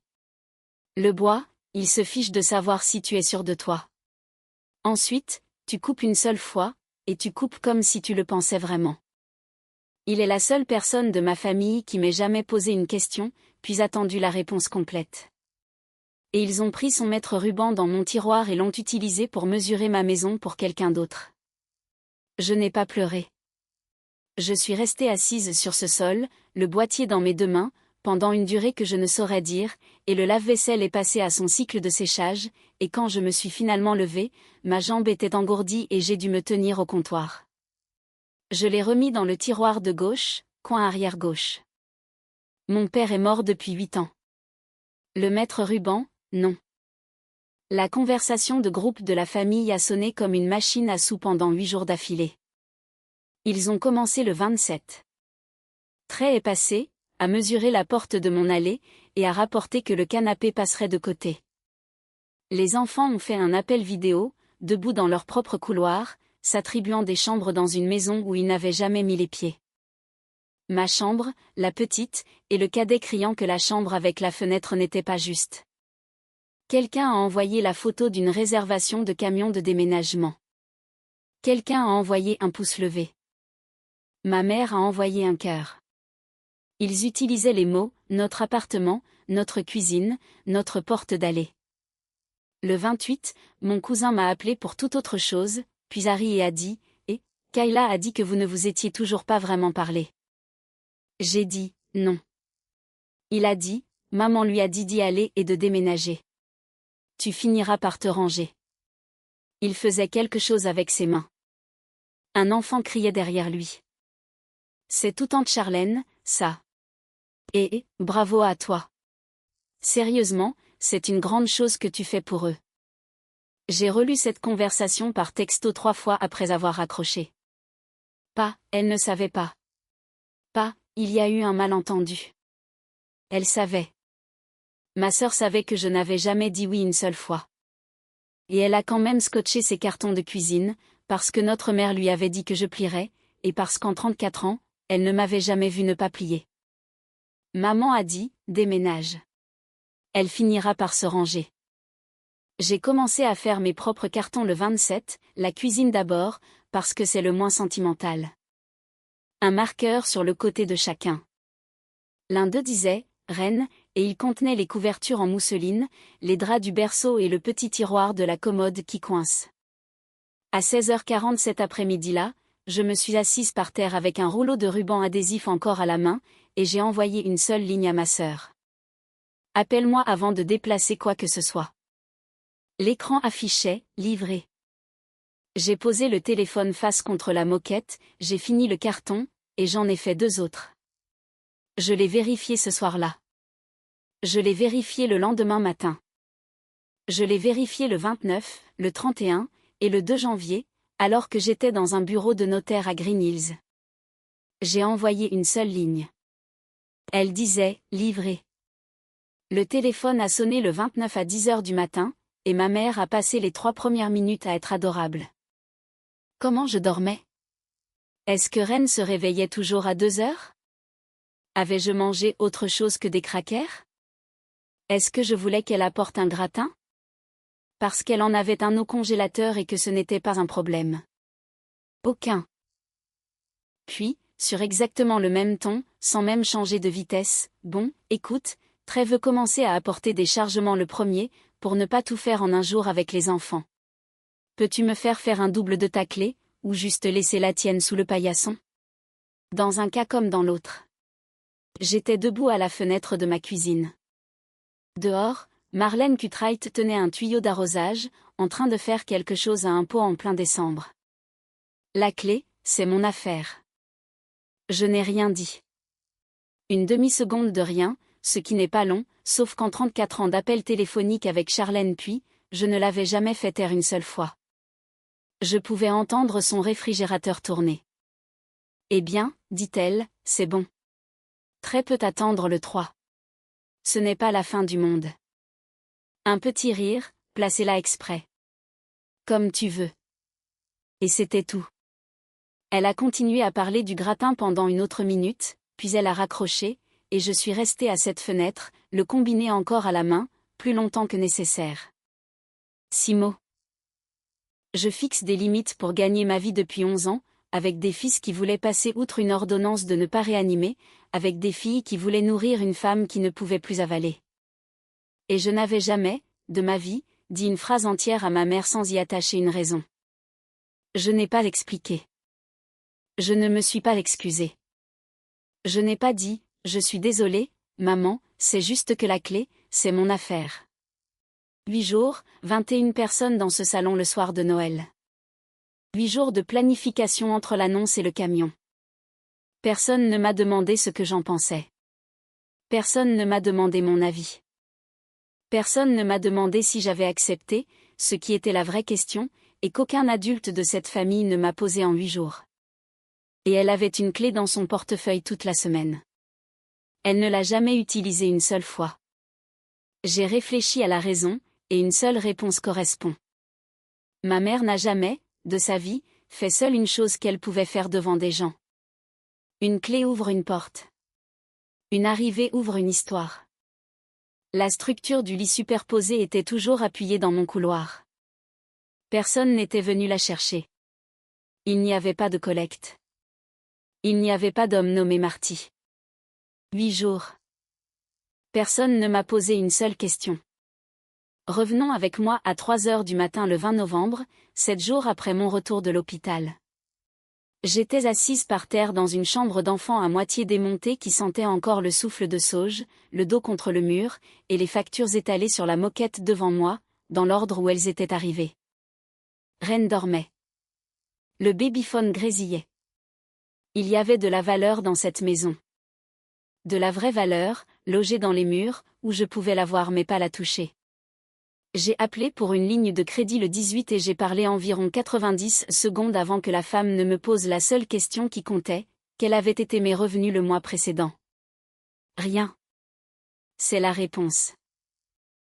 Speaker 1: Le bois, il se fiche de savoir si tu es sûr de toi. Ensuite, tu coupes une seule fois, et tu coupes comme si tu le pensais vraiment. Il est la seule personne de ma famille qui m'ait jamais posé une question, puis attendu la réponse complète. Et ils ont pris son mètre-ruban dans mon tiroir et l'ont utilisé pour mesurer ma maison pour quelqu'un d'autre. Je n'ai pas pleuré. Je suis restée assise sur ce sol, le boîtier dans mes 2 mains, pendant une durée que je ne saurais dire, et le lave-vaisselle est passé à son cycle de séchage, et quand je me suis finalement levée, ma jambe était engourdie et j'ai dû me tenir au comptoir. Je l'ai remis dans le tiroir de gauche, coin arrière gauche. Mon père est mort depuis 8 ans. Le mètre-ruban, non. La conversation de groupe de la famille a sonné comme une machine à sous pendant 8 jours d'affilée. Ils ont commencé le 27. Trey est passé, a mesuré la porte de mon allée, et a rapporté que le canapé passerait de côté. Les enfants ont fait un appel vidéo, debout dans leur propre couloir, s'attribuant des chambres dans une maison où ils n'avaient jamais mis les pieds. Ma chambre, la petite, et le cadet criant que la chambre avec la fenêtre n'était pas juste. Quelqu'un a envoyé la photo d'une réservation de camion de déménagement. Quelqu'un a envoyé un pouce levé. Ma mère a envoyé un cœur. Ils utilisaient les mots « notre appartement »,« notre cuisine »,« notre porte d'allée ». Le 28, mon cousin m'a appelé pour toute autre chose, puis Harry a dit « Et, Kayla a dit que vous ne vous étiez toujours pas vraiment parlé. » J'ai dit « non ». Il a dit « maman lui a dit d'y aller et de déménager. Tu finiras par te ranger. » Il faisait quelque chose avec ses mains. Un enfant criait derrière lui. C'est tout tante Charlène, ça. Et, bravo à toi. Sérieusement, c'est une grande chose que tu fais pour eux. J'ai relu cette conversation par texto 3 fois après avoir raccroché. Pas, elle ne savait pas. Pas, il y a eu un malentendu. Elle savait. Ma sœur savait que je n'avais jamais dit oui une seule fois. Et elle a quand même scotché ses cartons de cuisine, parce que notre mère lui avait dit que je plierais, et parce qu'en 34 ans, elle ne m'avait jamais vu ne pas plier. Maman a dit, déménage. Elle finira par se ranger. J'ai commencé à faire mes propres cartons le 27, la cuisine d'abord, parce que c'est le moins sentimental. Un marqueur sur le côté de chacun. L'un d'eux disait « Reine », et il contenait les couvertures en mousseline, les draps du berceau et le petit tiroir de la commode qui coince. À 16h40 cet après-midi-là, je me suis assise par terre avec un rouleau de ruban adhésif encore à la main, et j'ai envoyé une seule ligne à ma sœur. Appelle-moi avant de déplacer quoi que ce soit. L'écran affichait « Livré ». J'ai posé le téléphone face contre la moquette, j'ai fini le carton, et j'en ai fait 2 autres. Je l'ai vérifié ce soir-là. Je l'ai vérifié le lendemain matin. Je l'ai vérifié le 29, le 31, et le 2 janvier, alors que j'étais dans un bureau de notaire à Green Hills. J'ai envoyé une seule ligne. Elle disait « Livré ». Le téléphone a sonné le 29 à 10h du matin, et ma mère a passé les 3 premières minutes à être adorable. Comment je dormais? Est-ce que Reine se réveillait toujours à 2h? Avais-je mangé autre chose que des crackers? Est-ce que je voulais qu'elle apporte un gratin? Parce qu'elle en avait un au congélateur et que ce n'était pas un problème. Aucun. Puis, sur exactement le même ton, sans même changer de vitesse, bon, écoute, Trey veut commencer à apporter des chargements le premier, pour ne pas tout faire en un jour avec les enfants. Peux-tu me faire un double de ta clé, ou juste laisser la tienne sous le paillasson? Dans un cas comme dans l'autre. J'étais debout à la fenêtre de ma cuisine. Dehors, Marlène Cutright tenait un tuyau d'arrosage, en train de faire quelque chose à un pot en plein décembre. La clé, c'est mon affaire. Je n'ai rien dit. Une demi-seconde de rien, ce qui n'est pas long, sauf qu'en 34 ans d'appel téléphonique avec Charlène puis, je ne l'avais jamais fait taire une seule fois. Je pouvais entendre son réfrigérateur tourner. Eh bien, dit-elle, c'est bon. Très peut attendre le 3. Ce n'est pas la fin du monde. Un petit rire, placé là exprès. Comme tu veux. Et c'était tout. Elle a continué à parler du gratin pendant une autre minute, puis elle a raccroché, et je suis restée à cette fenêtre, le combiné encore à la main, plus longtemps que nécessaire. 6 mots. Je fixe des limites pour gagner ma vie depuis 11 ans, avec des fils qui voulaient passer outre une ordonnance de ne pas réanimer, avec des filles qui voulaient nourrir une femme qui ne pouvait plus avaler. Et je n'avais jamais, de ma vie, dit une phrase entière à ma mère sans y attacher une raison. Je n'ai pas expliqué. Je ne me suis pas excusée. Je n'ai pas dit, je suis désolée, maman, c'est juste que la clé, c'est mon affaire. 8 jours, 21 personnes dans ce salon le soir de Noël. 8 jours de planification entre l'annonce et le camion. Personne ne m'a demandé ce que j'en pensais. Personne ne m'a demandé mon avis. Personne ne m'a demandé si j'avais accepté, ce qui était la vraie question, et qu'aucun adulte de cette famille ne m'a posé en 8 jours. Et elle avait une clé dans son portefeuille toute la semaine. Elle ne l'a jamais utilisée une seule fois. J'ai réfléchi à la raison, et une seule réponse correspond. Ma mère n'a jamais, de sa vie, fait seule une chose qu'elle pouvait faire devant des gens. Une clé ouvre une porte. Une arrivée ouvre une histoire. La structure du lit superposé était toujours appuyée dans mon couloir. Personne n'était venu la chercher. Il n'y avait pas de collecte. Il n'y avait pas d'homme nommé Marty. 8 jours. Personne ne m'a posé une seule question. Revenons avec moi à 3 heures du matin le 20 novembre, 7 jours après mon retour de l'hôpital. J'étais assise par terre dans une chambre d'enfant à moitié démontée qui sentait encore le souffle de sauge, le dos contre le mur, et les factures étalées sur la moquette devant moi, dans l'ordre où elles étaient arrivées. Reine dormait. Le babyphone grésillait. Il y avait de la valeur dans cette maison. De la vraie valeur, logée dans les murs, où je pouvais la voir mais pas la toucher. J'ai appelé pour une ligne de crédit le 18 et j'ai parlé environ 90 secondes avant que la femme ne me pose la seule question qui comptait, quels avaient été mes revenus le mois précédent. Rien. C'est la réponse.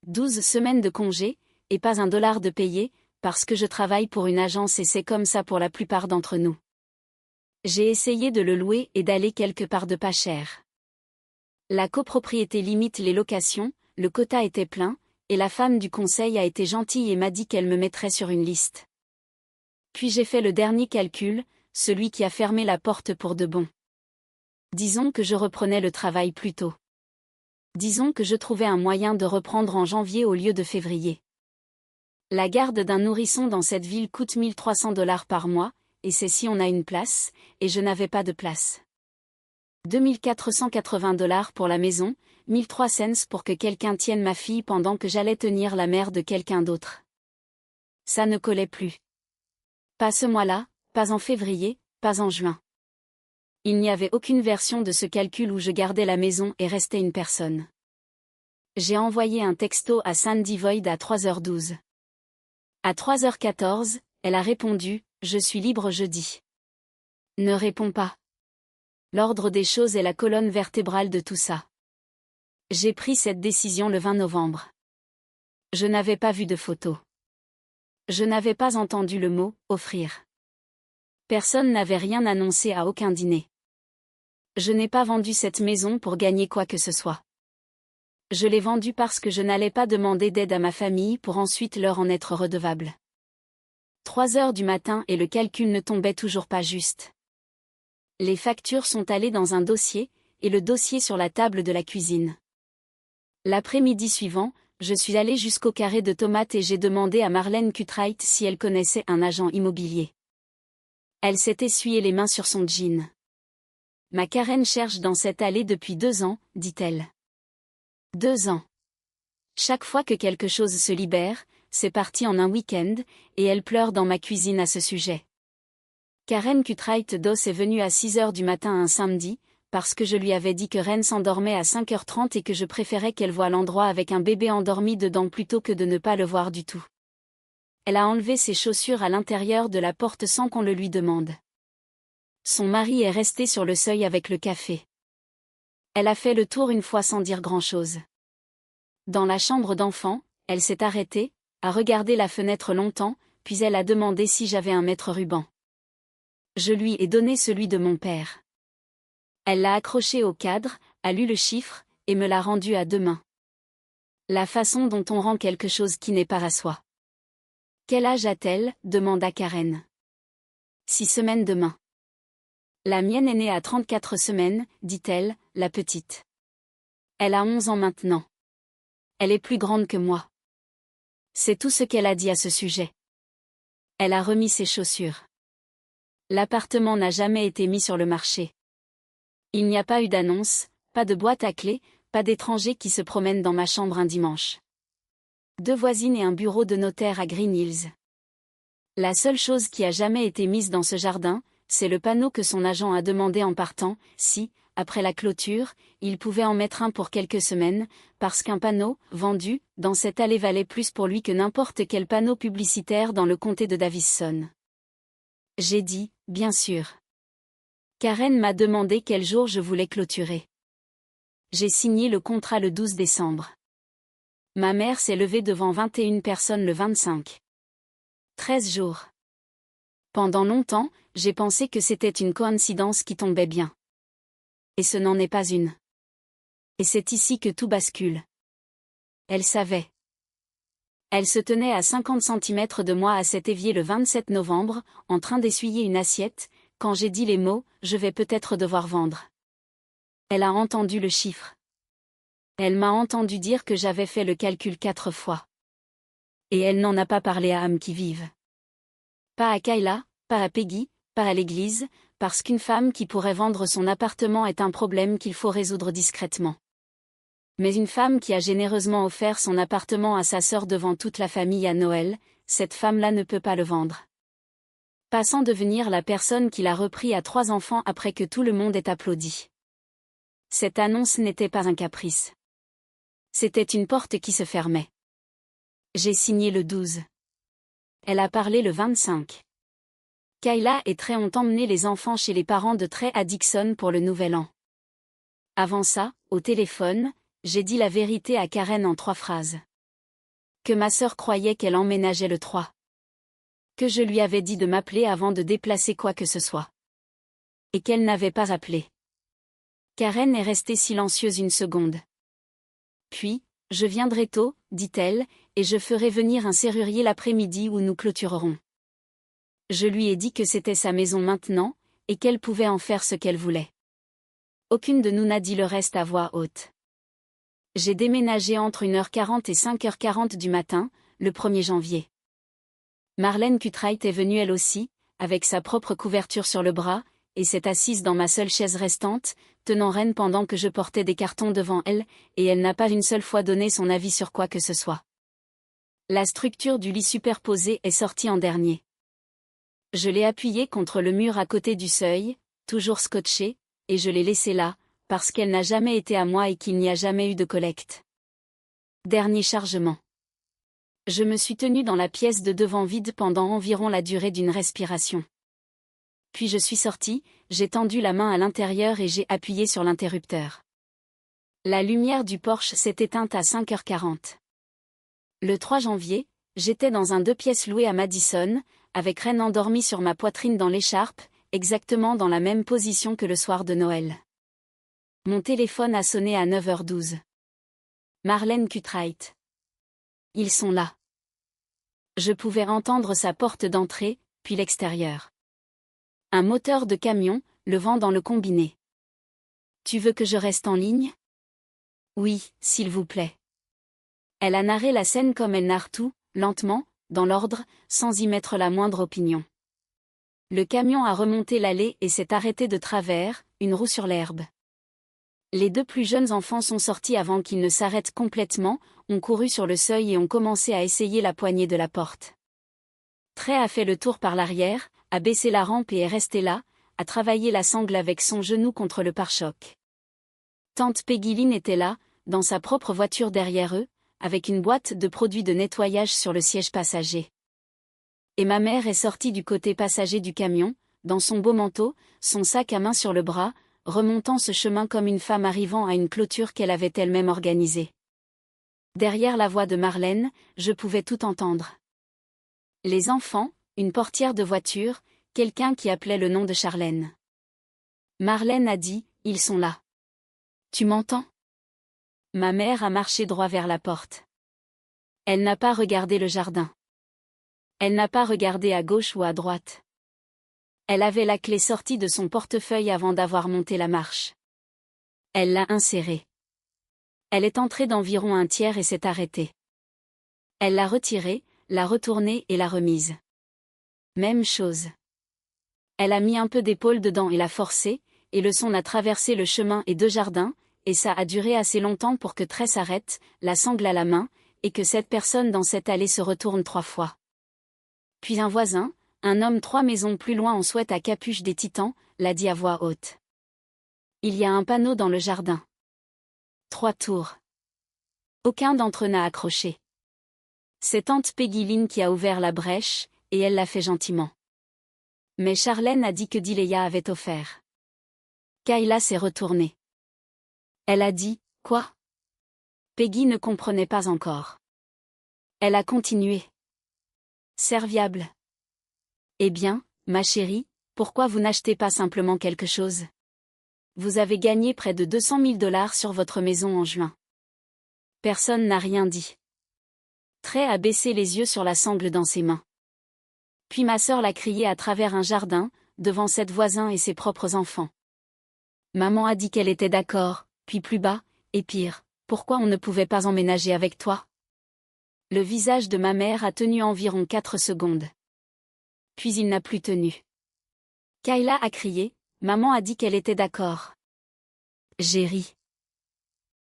Speaker 1: 12 semaines de congé, et pas un dollar de payé, parce que je travaille pour une agence et c'est comme ça pour la plupart d'entre nous. J'ai essayé de le louer et d'aller quelque part de pas cher. La copropriété limite les locations, le quota était plein, et la femme du conseil a été gentille et m'a dit qu'elle me mettrait sur une liste. Puis j'ai fait le dernier calcul, celui qui a fermé la porte pour de bon. Disons que je reprenais le travail plus tôt. Disons que je trouvais un moyen de reprendre en janvier au lieu de février. La garde d'un nourrisson dans cette ville coûte 1 300 $ par mois, et c'est si on a une place, et je n'avais pas de place. 2 480 $ pour la maison, 1003 cents pour que quelqu'un tienne ma fille pendant que j'allais tenir la mère de quelqu'un d'autre. Ça ne collait plus. Pas ce mois-là, pas en février, pas en juin. Il n'y avait aucune version de ce calcul où je gardais la maison et restais une personne. J'ai envoyé un texto à Sandy Void à 3h12. À 3h14, elle a répondu « Je suis libre jeudi ». Ne réponds pas. L'ordre des choses est la colonne vertébrale de tout ça. J'ai pris cette décision le 20 novembre. Je n'avais pas vu de photo. Je n'avais pas entendu le mot « offrir ». Personne n'avait rien annoncé à aucun dîner. Je n'ai pas vendu cette maison pour gagner quoi que ce soit. Je l'ai vendue parce que je n'allais pas demander d'aide à ma famille pour ensuite leur en être redevable. 3 heures du matin et le calcul ne tombait toujours pas juste. Les factures sont allées dans un dossier, et le dossier sur la table de la cuisine. L'après-midi suivant, je suis allée jusqu'au carré de tomates et j'ai demandé à Marlène Cutright si elle connaissait un agent immobilier. Elle s'est essuyé les mains sur son jean. Ma Karen cherche dans cette allée depuis 2 ans, dit-elle. 2 ans. Chaque fois que quelque chose se libère, c'est parti en un week-end, et elle pleure dans ma cuisine à ce sujet. Karen Cutright Doss est venue à 6 heures du matin un samedi, parce que je lui avais dit que Ren s'endormait à 5h30 et que je préférais qu'elle voie l'endroit avec un bébé endormi dedans plutôt que de ne pas le voir du tout. Elle a enlevé ses chaussures à l'intérieur de la porte sans qu'on le lui demande. Son mari est resté sur le seuil avec le café. Elle a fait le tour une fois sans dire grand-chose. Dans la chambre d'enfant, elle s'est arrêtée, a regardé la fenêtre longtemps, puis elle a demandé si j'avais un mètre-ruban. Je lui ai donné celui de mon père. Elle l'a accroché au cadre, a lu le chiffre, et me l'a rendu à 2 mains. La façon dont on rend quelque chose qui n'est pas à soi. Quel âge a-t-elle demanda Karen. 6 semaines demain. La mienne est née à 34 semaines, dit-elle, la petite. Elle a 11 ans maintenant. Elle est plus grande que moi. C'est tout ce qu'elle a dit à ce sujet. Elle a remis ses chaussures. L'appartement n'a jamais été mis sur le marché. Il n'y a pas eu d'annonce, pas de boîte à clés, pas d'étrangers qui se promènent dans ma chambre un dimanche. 2 voisines et un bureau de notaire à Green Hills. La seule chose qui a jamais été mise dans ce jardin, c'est le panneau que son agent a demandé en partant, si, après la clôture, il pouvait en mettre un pour quelques semaines, parce qu'un panneau, vendu, dans cette allée valait plus pour lui que n'importe quel panneau publicitaire dans le comté de Davison. J'ai dit, bien sûr. Karen m'a demandé quel jour je voulais clôturer. J'ai signé le contrat le 12 décembre. Ma mère s'est levée devant 21 personnes le 25. 13 jours. Pendant longtemps, j'ai pensé que c'était une coïncidence qui tombait bien. Et ce n'en est pas une. Et c'est ici que tout bascule. Elle savait. Elle se tenait à 50 centimètres de moi à cet évier le 27 novembre, en train d'essuyer une assiette, quand j'ai dit les mots « je vais peut-être devoir vendre ». Elle a entendu le chiffre. Elle m'a entendu dire que j'avais fait le calcul 4 fois. Et elle n'en a pas parlé à âme qui vive. Pas à Kayla, pas à Peggy, pas à l'église, parce qu'une femme qui pourrait vendre son appartement est un problème qu'il faut résoudre discrètement. Mais une femme qui a généreusement offert son appartement à sa sœur devant toute la famille à Noël, cette femme-là ne peut pas le vendre. Pas sans devenir la personne qui l'a repris à 3 enfants après que tout le monde ait applaudi. Cette annonce n'était pas un caprice. C'était une porte qui se fermait. J'ai signé le 12. Elle a parlé le 25. Kayla et Trey ont emmené les enfants chez les parents de Trey à Dixon pour le Nouvel An. Avant ça, au téléphone, j'ai dit la vérité à Karen en 3 phrases. Que ma sœur croyait qu'elle emménageait le 3. Que je lui avais dit de m'appeler avant de déplacer quoi que ce soit. Et qu'elle n'avait pas appelé. Karen est restée silencieuse une seconde. Puis, je viendrai tôt, dit-elle, et je ferai venir un serrurier l'après-midi où nous clôturerons. Je lui ai dit que c'était sa maison maintenant, et qu'elle pouvait en faire ce qu'elle voulait. Aucune de nous n'a dit le reste à voix haute. J'ai déménagé entre 1h40 et 5h40 du matin, le 1er janvier. Marlène Cutright est venue elle aussi, avec sa propre couverture sur le bras, et s'est assise dans ma seule chaise restante, tenant rêne pendant que je portais des cartons devant elle, et elle n'a pas une seule fois donné son avis sur quoi que ce soit. La structure du lit superposé est sortie en dernier. Je l'ai appuyée contre le mur à côté du seuil, toujours scotché, et je l'ai laissée là, parce qu'elle n'a jamais été à moi et qu'il n'y a jamais eu de collecte. Dernier chargement. Je me suis tenue dans la pièce de devant vide pendant environ la durée d'une respiration. Puis je suis sortie, j'ai tendu la main à l'intérieur et j'ai appuyé sur l'interrupteur. La lumière du porche s'est éteinte à 5h40. Le 3 janvier, j'étais dans un 2 pièces loué à Madison, avec Ren endormi sur ma poitrine dans l'écharpe, exactement dans la même position que le soir de Noël. Mon téléphone a sonné à 9h12. Marlène Cutright. Ils sont là. Je pouvais entendre sa porte d'entrée, puis l'extérieur. Un moteur de camion, le vent dans le combiné. Tu veux que je reste en ligne? Oui, s'il vous plaît. Elle a narré la scène comme elle narre tout, lentement, dans l'ordre, sans y mettre la moindre opinion. Le camion a remonté l'allée et s'est arrêté de travers, une roue sur l'herbe. Les 2 plus jeunes enfants sont sortis avant qu'ils ne s'arrêtent complètement, ont couru sur le seuil et ont commencé à essayer la poignée de la porte. Trey a fait le tour par l'arrière, a baissé la rampe et est resté là, a travaillé la sangle avec son genou contre le pare-choc. Tante Peggy Lynn était là, dans sa propre voiture derrière eux, avec une boîte de produits de nettoyage sur le siège passager. Et ma mère est sortie du côté passager du camion, dans son beau manteau, son sac à main sur le bras, remontant ce chemin comme une femme arrivant à une clôture qu'elle avait elle-même organisée. Derrière la voix de Marlène, je pouvais tout entendre. Les enfants, une portière de voiture, quelqu'un qui appelait le nom de Charlène. Marlène a dit, « Ils sont là. Tu m'entends ?» Ma mère a marché droit vers la porte. Elle n'a pas regardé le jardin. Elle n'a pas regardé à gauche ou à droite. Elle avait la clé sortie de son portefeuille avant d'avoir monté la marche. Elle l'a insérée. Elle est entrée d'environ un tiers et s'est arrêtée. Elle l'a retirée, l'a retournée et l'a remise. Même chose. Elle a mis un peu d'épaule dedans et l'a forcée, et le son a traversé le chemin et 2 jardins, et ça a duré assez longtemps pour que Trey s'arrête, la sangle à la main, et que cette personne dans cette allée se retourne 3 fois. Puis un voisin, un homme 3 maisons plus loin en sweat à capuche des Titans, l'a dit à voix haute. Il y a un panneau dans le jardin. 3 tours. Aucun d'entre eux n'a accroché. C'est tante Peggy Lynn qui a ouvert la brèche, et elle l'a fait gentiment. Mais Charlène a dit que Dileya avait offert. Kayla s'est retournée. Elle a dit « Quoi ?» Peggy ne comprenait pas encore. Elle a continué. Serviable. Eh bien, ma chérie, pourquoi vous n'achetez pas simplement quelque chose? Vous avez gagné près de 200 000 $ sur votre maison en juin. Personne n'a rien dit. Trey a baissé les yeux sur la sangle dans ses mains. Puis ma sœur l'a crié à travers un jardin, devant 7 voisins et ses propres enfants. Maman a dit qu'elle était d'accord, puis plus bas, et pire, pourquoi on ne pouvait pas emménager avec toi? Le visage de ma mère a tenu environ 4 secondes. Puis il n'a plus tenu. Kayla a crié, maman a dit qu'elle était d'accord. J'ai ri.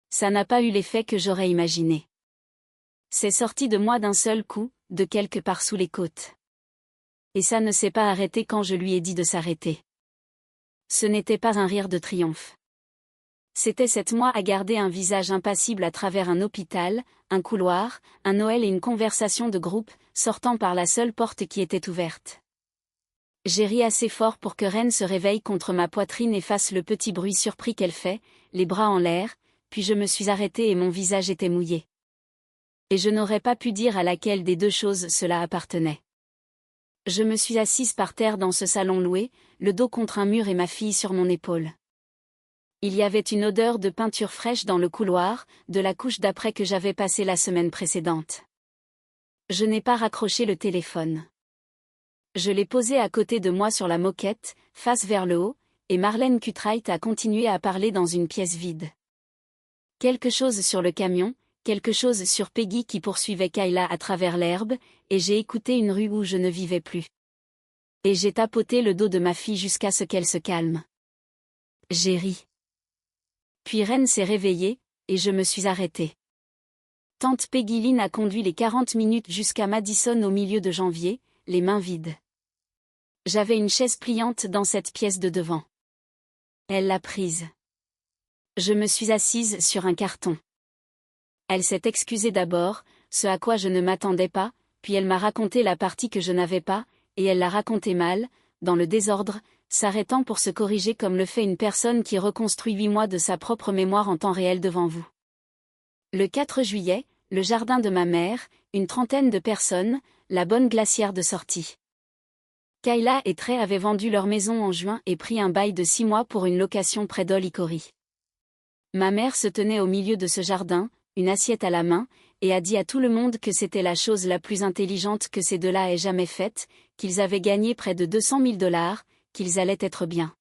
Speaker 1: Ça n'a pas eu l'effet que j'aurais imaginé. C'est sorti de moi d'un seul coup, de quelque part sous les côtes. Et ça ne s'est pas arrêté quand je lui ai dit de s'arrêter. Ce n'était pas un rire de triomphe. C'était 7 mois à garder un visage impassible à travers un hôpital, un couloir, un Noël et une conversation de groupe, sortant par la seule porte qui était ouverte. J'ai ri assez fort pour que Ren se réveille contre ma poitrine et fasse le petit bruit surpris qu'elle fait, les bras en l'air, puis je me suis arrêtée et mon visage était mouillé. Et je n'aurais pas pu dire à laquelle des deux choses cela appartenait. Je me suis assise par terre dans ce salon loué, le dos contre un mur et ma fille sur mon épaule. Il y avait une odeur de peinture fraîche dans le couloir, de la couche d'après que j'avais passée la semaine précédente. Je n'ai pas raccroché le téléphone. Je l'ai posé à côté de moi sur la moquette, face vers le haut, et Marlène Cutright a continué à parler dans une pièce vide. Quelque chose sur le camion, quelque chose sur Peggy qui poursuivait Kayla à travers l'herbe, et j'ai écouté une rue où je ne vivais plus. Et j'ai tapoté le dos de ma fille jusqu'à ce qu'elle se calme. J'ai ri. Puis Ren s'est réveillée, et je me suis arrêtée. Tante Peggy Lynn a conduit les 40 minutes jusqu'à Madison au milieu de janvier, les mains vides. J'avais une chaise pliante dans cette pièce de devant. Elle l'a prise. Je me suis assise sur un carton. Elle s'est excusée d'abord, ce à quoi je ne m'attendais pas, puis elle m'a raconté la partie que je n'avais pas, et elle l'a racontée mal, dans le désordre, s'arrêtant pour se corriger comme le fait une personne qui reconstruit 8 mois de sa propre mémoire en temps réel devant vous. Le 4 juillet, le jardin de ma mère, une trentaine de personnes, la bonne glacière de sortie. Kayla et Trey avaient vendu leur maison en juin et pris un bail de 6 mois pour une location près d'Holly. Ma mère se tenait au milieu de ce jardin, une assiette à la main, et a dit à tout le monde que c'était la chose la plus intelligente que ces deux-là aient jamais faite, qu'ils avaient gagné près de 200 000 $, qu'ils allaient être bien.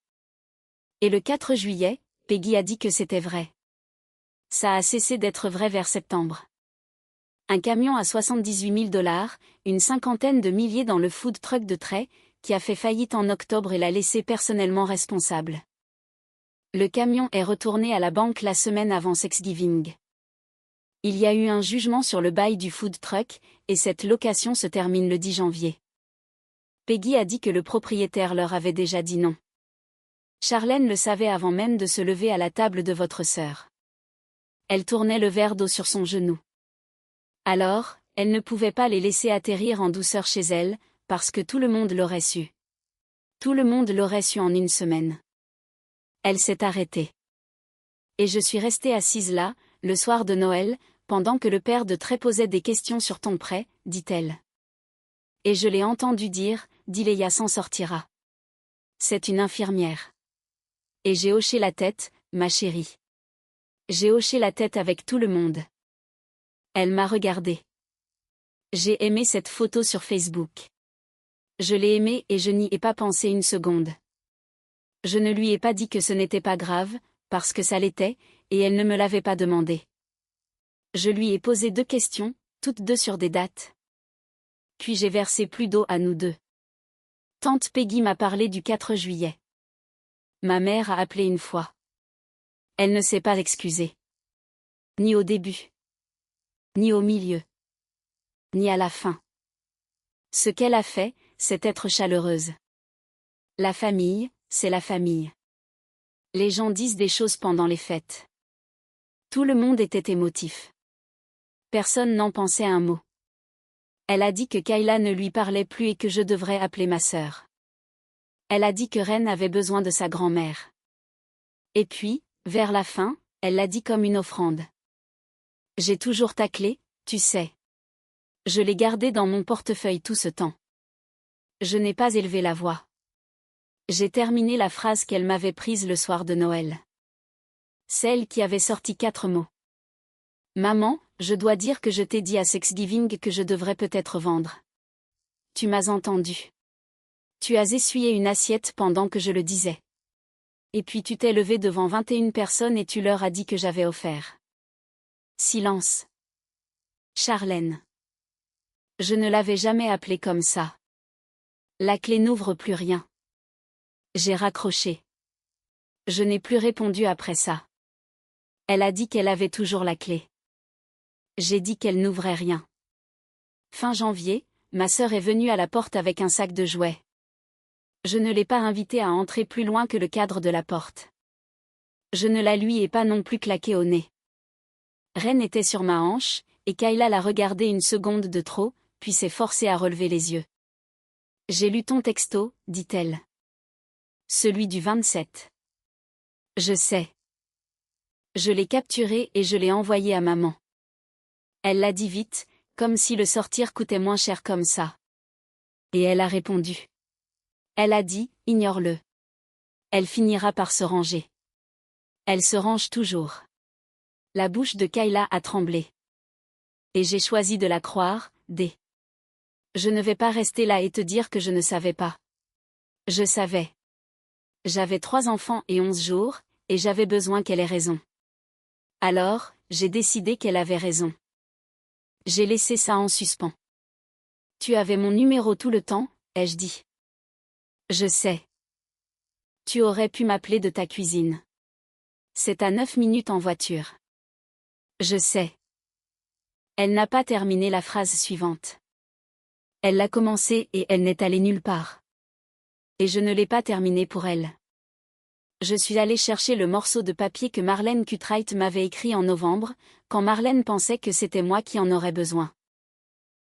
Speaker 1: Et le 4 juillet, Peggy a dit que c'était vrai. Ça a cessé d'être vrai vers septembre. Un camion à 78 000 $, une cinquantaine de milliers dans le food truck de Trey, qui a fait faillite en octobre et l'a laissé personnellement responsable. Le camion est retourné à la banque la semaine avant Thanksgiving. Il y a eu un jugement sur le bail du food truck, et cette location se termine le 10 janvier. Peggy a dit que le propriétaire leur avait déjà dit non. Charlène le savait avant même de se lever à la table de votre sœur. Elle tournait le verre d'eau sur son genou. Alors, elle ne pouvait pas les laisser atterrir en douceur chez elle, parce que tout le monde l'aurait su. Tout le monde l'aurait su en une semaine. Elle s'est arrêtée. Et je suis restée assise là, le soir de Noël, pendant que le père de Trey posait des questions sur ton prêt, dit-elle. Et je l'ai entendu dire, Dileya s'en sortira. C'est une infirmière. Et j'ai hoché la tête, ma chérie. J'ai hoché la tête avec tout le monde. Elle m'a regardée. J'ai aimé cette photo sur Facebook. Je l'ai aimée et je n'y ai pas pensé une seconde. Je ne lui ai pas dit que ce n'était pas grave, parce que ça l'était, et elle ne me l'avait pas demandé. Je lui ai posé 2 questions, toutes 2 sur des dates. Puis j'ai versé plus d'eau à nous deux. Tante Peggy m'a parlé du 4 juillet. Ma mère a appelé une fois. Elle ne s'est pas excusée. Ni au début. Ni au milieu. Ni à la fin. Ce qu'elle a fait, c'est être chaleureuse. La famille, c'est la famille. Les gens disent des choses pendant les fêtes. Tout le monde était émotif. Personne n'en pensait un mot. Elle a dit que Kayla ne lui parlait plus et que je devrais appeler ma sœur. Elle a dit que Ren avait besoin de sa grand-mère. Et puis, vers la fin, elle l'a dit comme une offrande. J'ai toujours ta clé, tu sais. Je l'ai gardée dans mon portefeuille tout ce temps. Je n'ai pas élevé la voix. J'ai terminé la phrase qu'elle m'avait prise le soir de Noël. Celle qui avait sorti 4 mots. Maman, je dois dire que je t'ai dit à Thanksgiving que je devrais peut-être vendre. Tu m'as entendu. Tu as essuyé une assiette pendant que je le disais. Et puis tu t'es levé devant 21 personnes et tu leur as dit que j'avais offert. Silence. Charlène. Je ne l'avais jamais appelée comme ça. La clé n'ouvre plus rien. J'ai raccroché. Je n'ai plus répondu après ça. Elle a dit qu'elle avait toujours la clé. J'ai dit qu'elle n'ouvrait rien. Fin janvier, ma sœur est venue à la porte avec un sac de jouets. Je ne l'ai pas invitée à entrer plus loin que le cadre de la porte. Je ne la lui ai pas non plus claqué au nez. Ren était sur ma hanche, et Kayla l'a regardé une seconde de trop, puis s'est forcée à relever les yeux. J'ai lu ton texto, dit-elle. Celui du 27. Je sais. Je l'ai capturé et je l'ai envoyé à maman. Elle l'a dit vite, comme si le sortir coûtait moins cher comme ça. Et elle a répondu. Elle a dit, ignore-le. Elle finira par se ranger. Elle se range toujours. La bouche de Kayla a tremblé. Et j'ai choisi de la croire, Je ne vais pas rester là et te dire que je ne savais pas. Je savais. J'avais 3 enfants et 11 jours, et j'avais besoin qu'elle ait raison. Alors, j'ai décidé qu'elle avait raison. J'ai laissé ça en suspens. Tu avais mon numéro tout le temps, ai-je dit. Je sais. Tu aurais pu m'appeler de ta cuisine. C'est à 9 minutes en voiture. Je sais. Elle n'a pas terminé la phrase suivante. Elle l'a commencée et elle n'est allée nulle part. Et je ne l'ai pas terminée pour elle. Je suis allée chercher le morceau de papier que Marlène Cutright m'avait écrit en novembre, quand Marlène pensait que c'était moi qui en aurais besoin.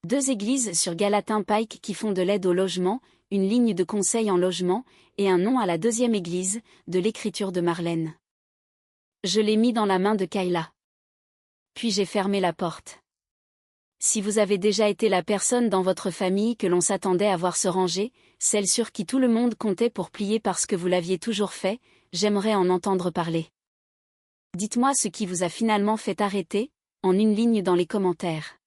Speaker 1: 2 églises sur Gallatin Pike qui font de l'aide au logement, une ligne de conseil en logement, et un nom à la 2e église, de l'écriture de Marlène. Je l'ai mis dans la main de Kayla. Puis j'ai fermé la porte. Si vous avez déjà été la personne dans votre famille que l'on s'attendait à voir se ranger, celle sur qui tout le monde comptait pour plier parce que vous l'aviez toujours fait, j'aimerais en entendre parler. Dites-moi ce qui vous a finalement fait arrêter, en une ligne dans les commentaires.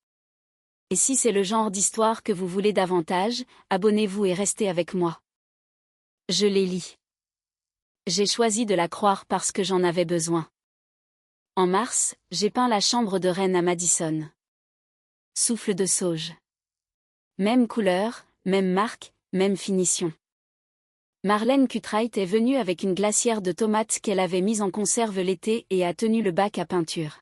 Speaker 1: Et si c'est le genre d'histoire que vous voulez davantage, abonnez-vous et restez avec moi. Je les lis. J'ai choisi de la croire parce que j'en avais besoin. En mars, j'ai peint la chambre de Ren à Madison. Souffle de sauge. Même couleur, même marque, même finition. Marlène Cutright est venue avec une glacière de tomates qu'elle avait mise en conserve l'été et a tenu le bac à peinture.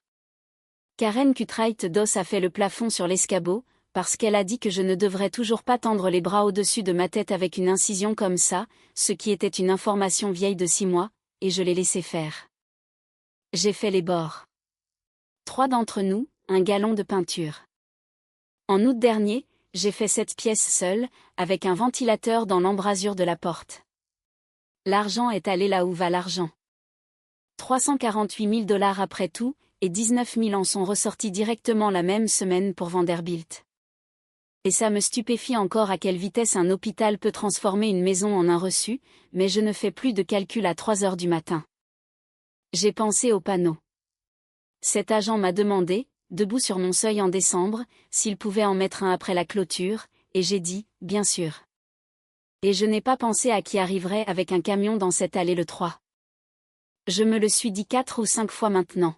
Speaker 1: Karen Cutright Doss a fait le plafond sur l'escabeau, parce qu'elle a dit que je ne devrais toujours pas tendre les bras au-dessus de ma tête avec une incision comme ça, ce qui était une information vieille de 6 mois, et je l'ai laissé faire. J'ai fait les bords. 3 d'entre nous, un gallon de peinture. En août dernier, j'ai fait cette pièce seule, avec un ventilateur dans l'embrasure de la porte. L'argent est allé là où va l'argent. 348 000 $ après tout, et 19 000 en sont ressortis directement la même semaine pour Vanderbilt. Et ça me stupéfie encore à quelle vitesse un hôpital peut transformer une maison en un reçu, mais je ne fais plus de calcul à 3 heures du matin. J'ai pensé au panneau. Cet agent m'a demandé, debout sur mon seuil en décembre, s'il pouvait en mettre un après la clôture, et j'ai dit, bien sûr. Et je n'ai pas pensé à qui arriverait avec un camion dans cette allée le 3. Je me le suis dit 4 ou 5 fois maintenant.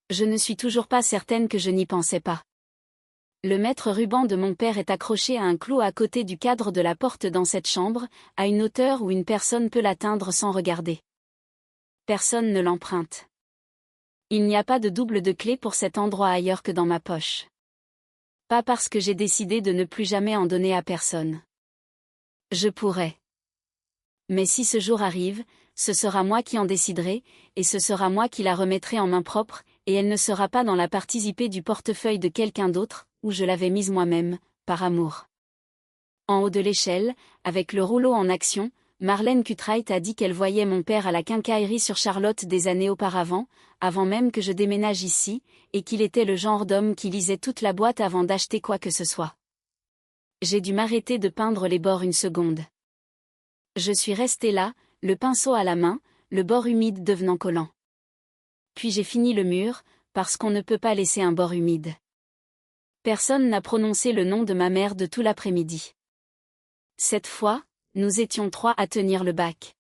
Speaker 1: Je ne suis toujours pas certaine que je n'y pensais pas. Le mètre ruban de mon père est accroché à un clou à côté du cadre de la porte dans cette chambre, à une hauteur où une personne peut l'atteindre sans regarder. Personne ne l'emprunte. Il n'y a pas de double de clé pour cet endroit ailleurs que dans ma poche. Pas parce que j'ai décidé de ne plus jamais en donner à personne. Je pourrais. Mais si ce jour arrive, ce sera moi qui en déciderai, et ce sera moi qui la remettrai en main propre, et elle ne sera pas dans la partie zippée du portefeuille de quelqu'un d'autre, où je l'avais mise moi-même, par amour. En haut de l'échelle, avec le rouleau en action, Marlène Cutright a dit qu'elle voyait mon père à la quincaillerie sur Charlotte des années auparavant, avant même que je déménage ici, et qu'il était le genre d'homme qui lisait toute la boîte avant d'acheter quoi que ce soit. J'ai dû m'arrêter de peindre les bords une seconde. Je suis restée là, le pinceau à la main, le bord humide devenant collant. Puis j'ai fini le mur, parce qu'on ne peut pas laisser un bord humide. Personne n'a prononcé le nom de ma mère de tout l'après-midi. Cette fois, nous étions 3 à tenir le bac.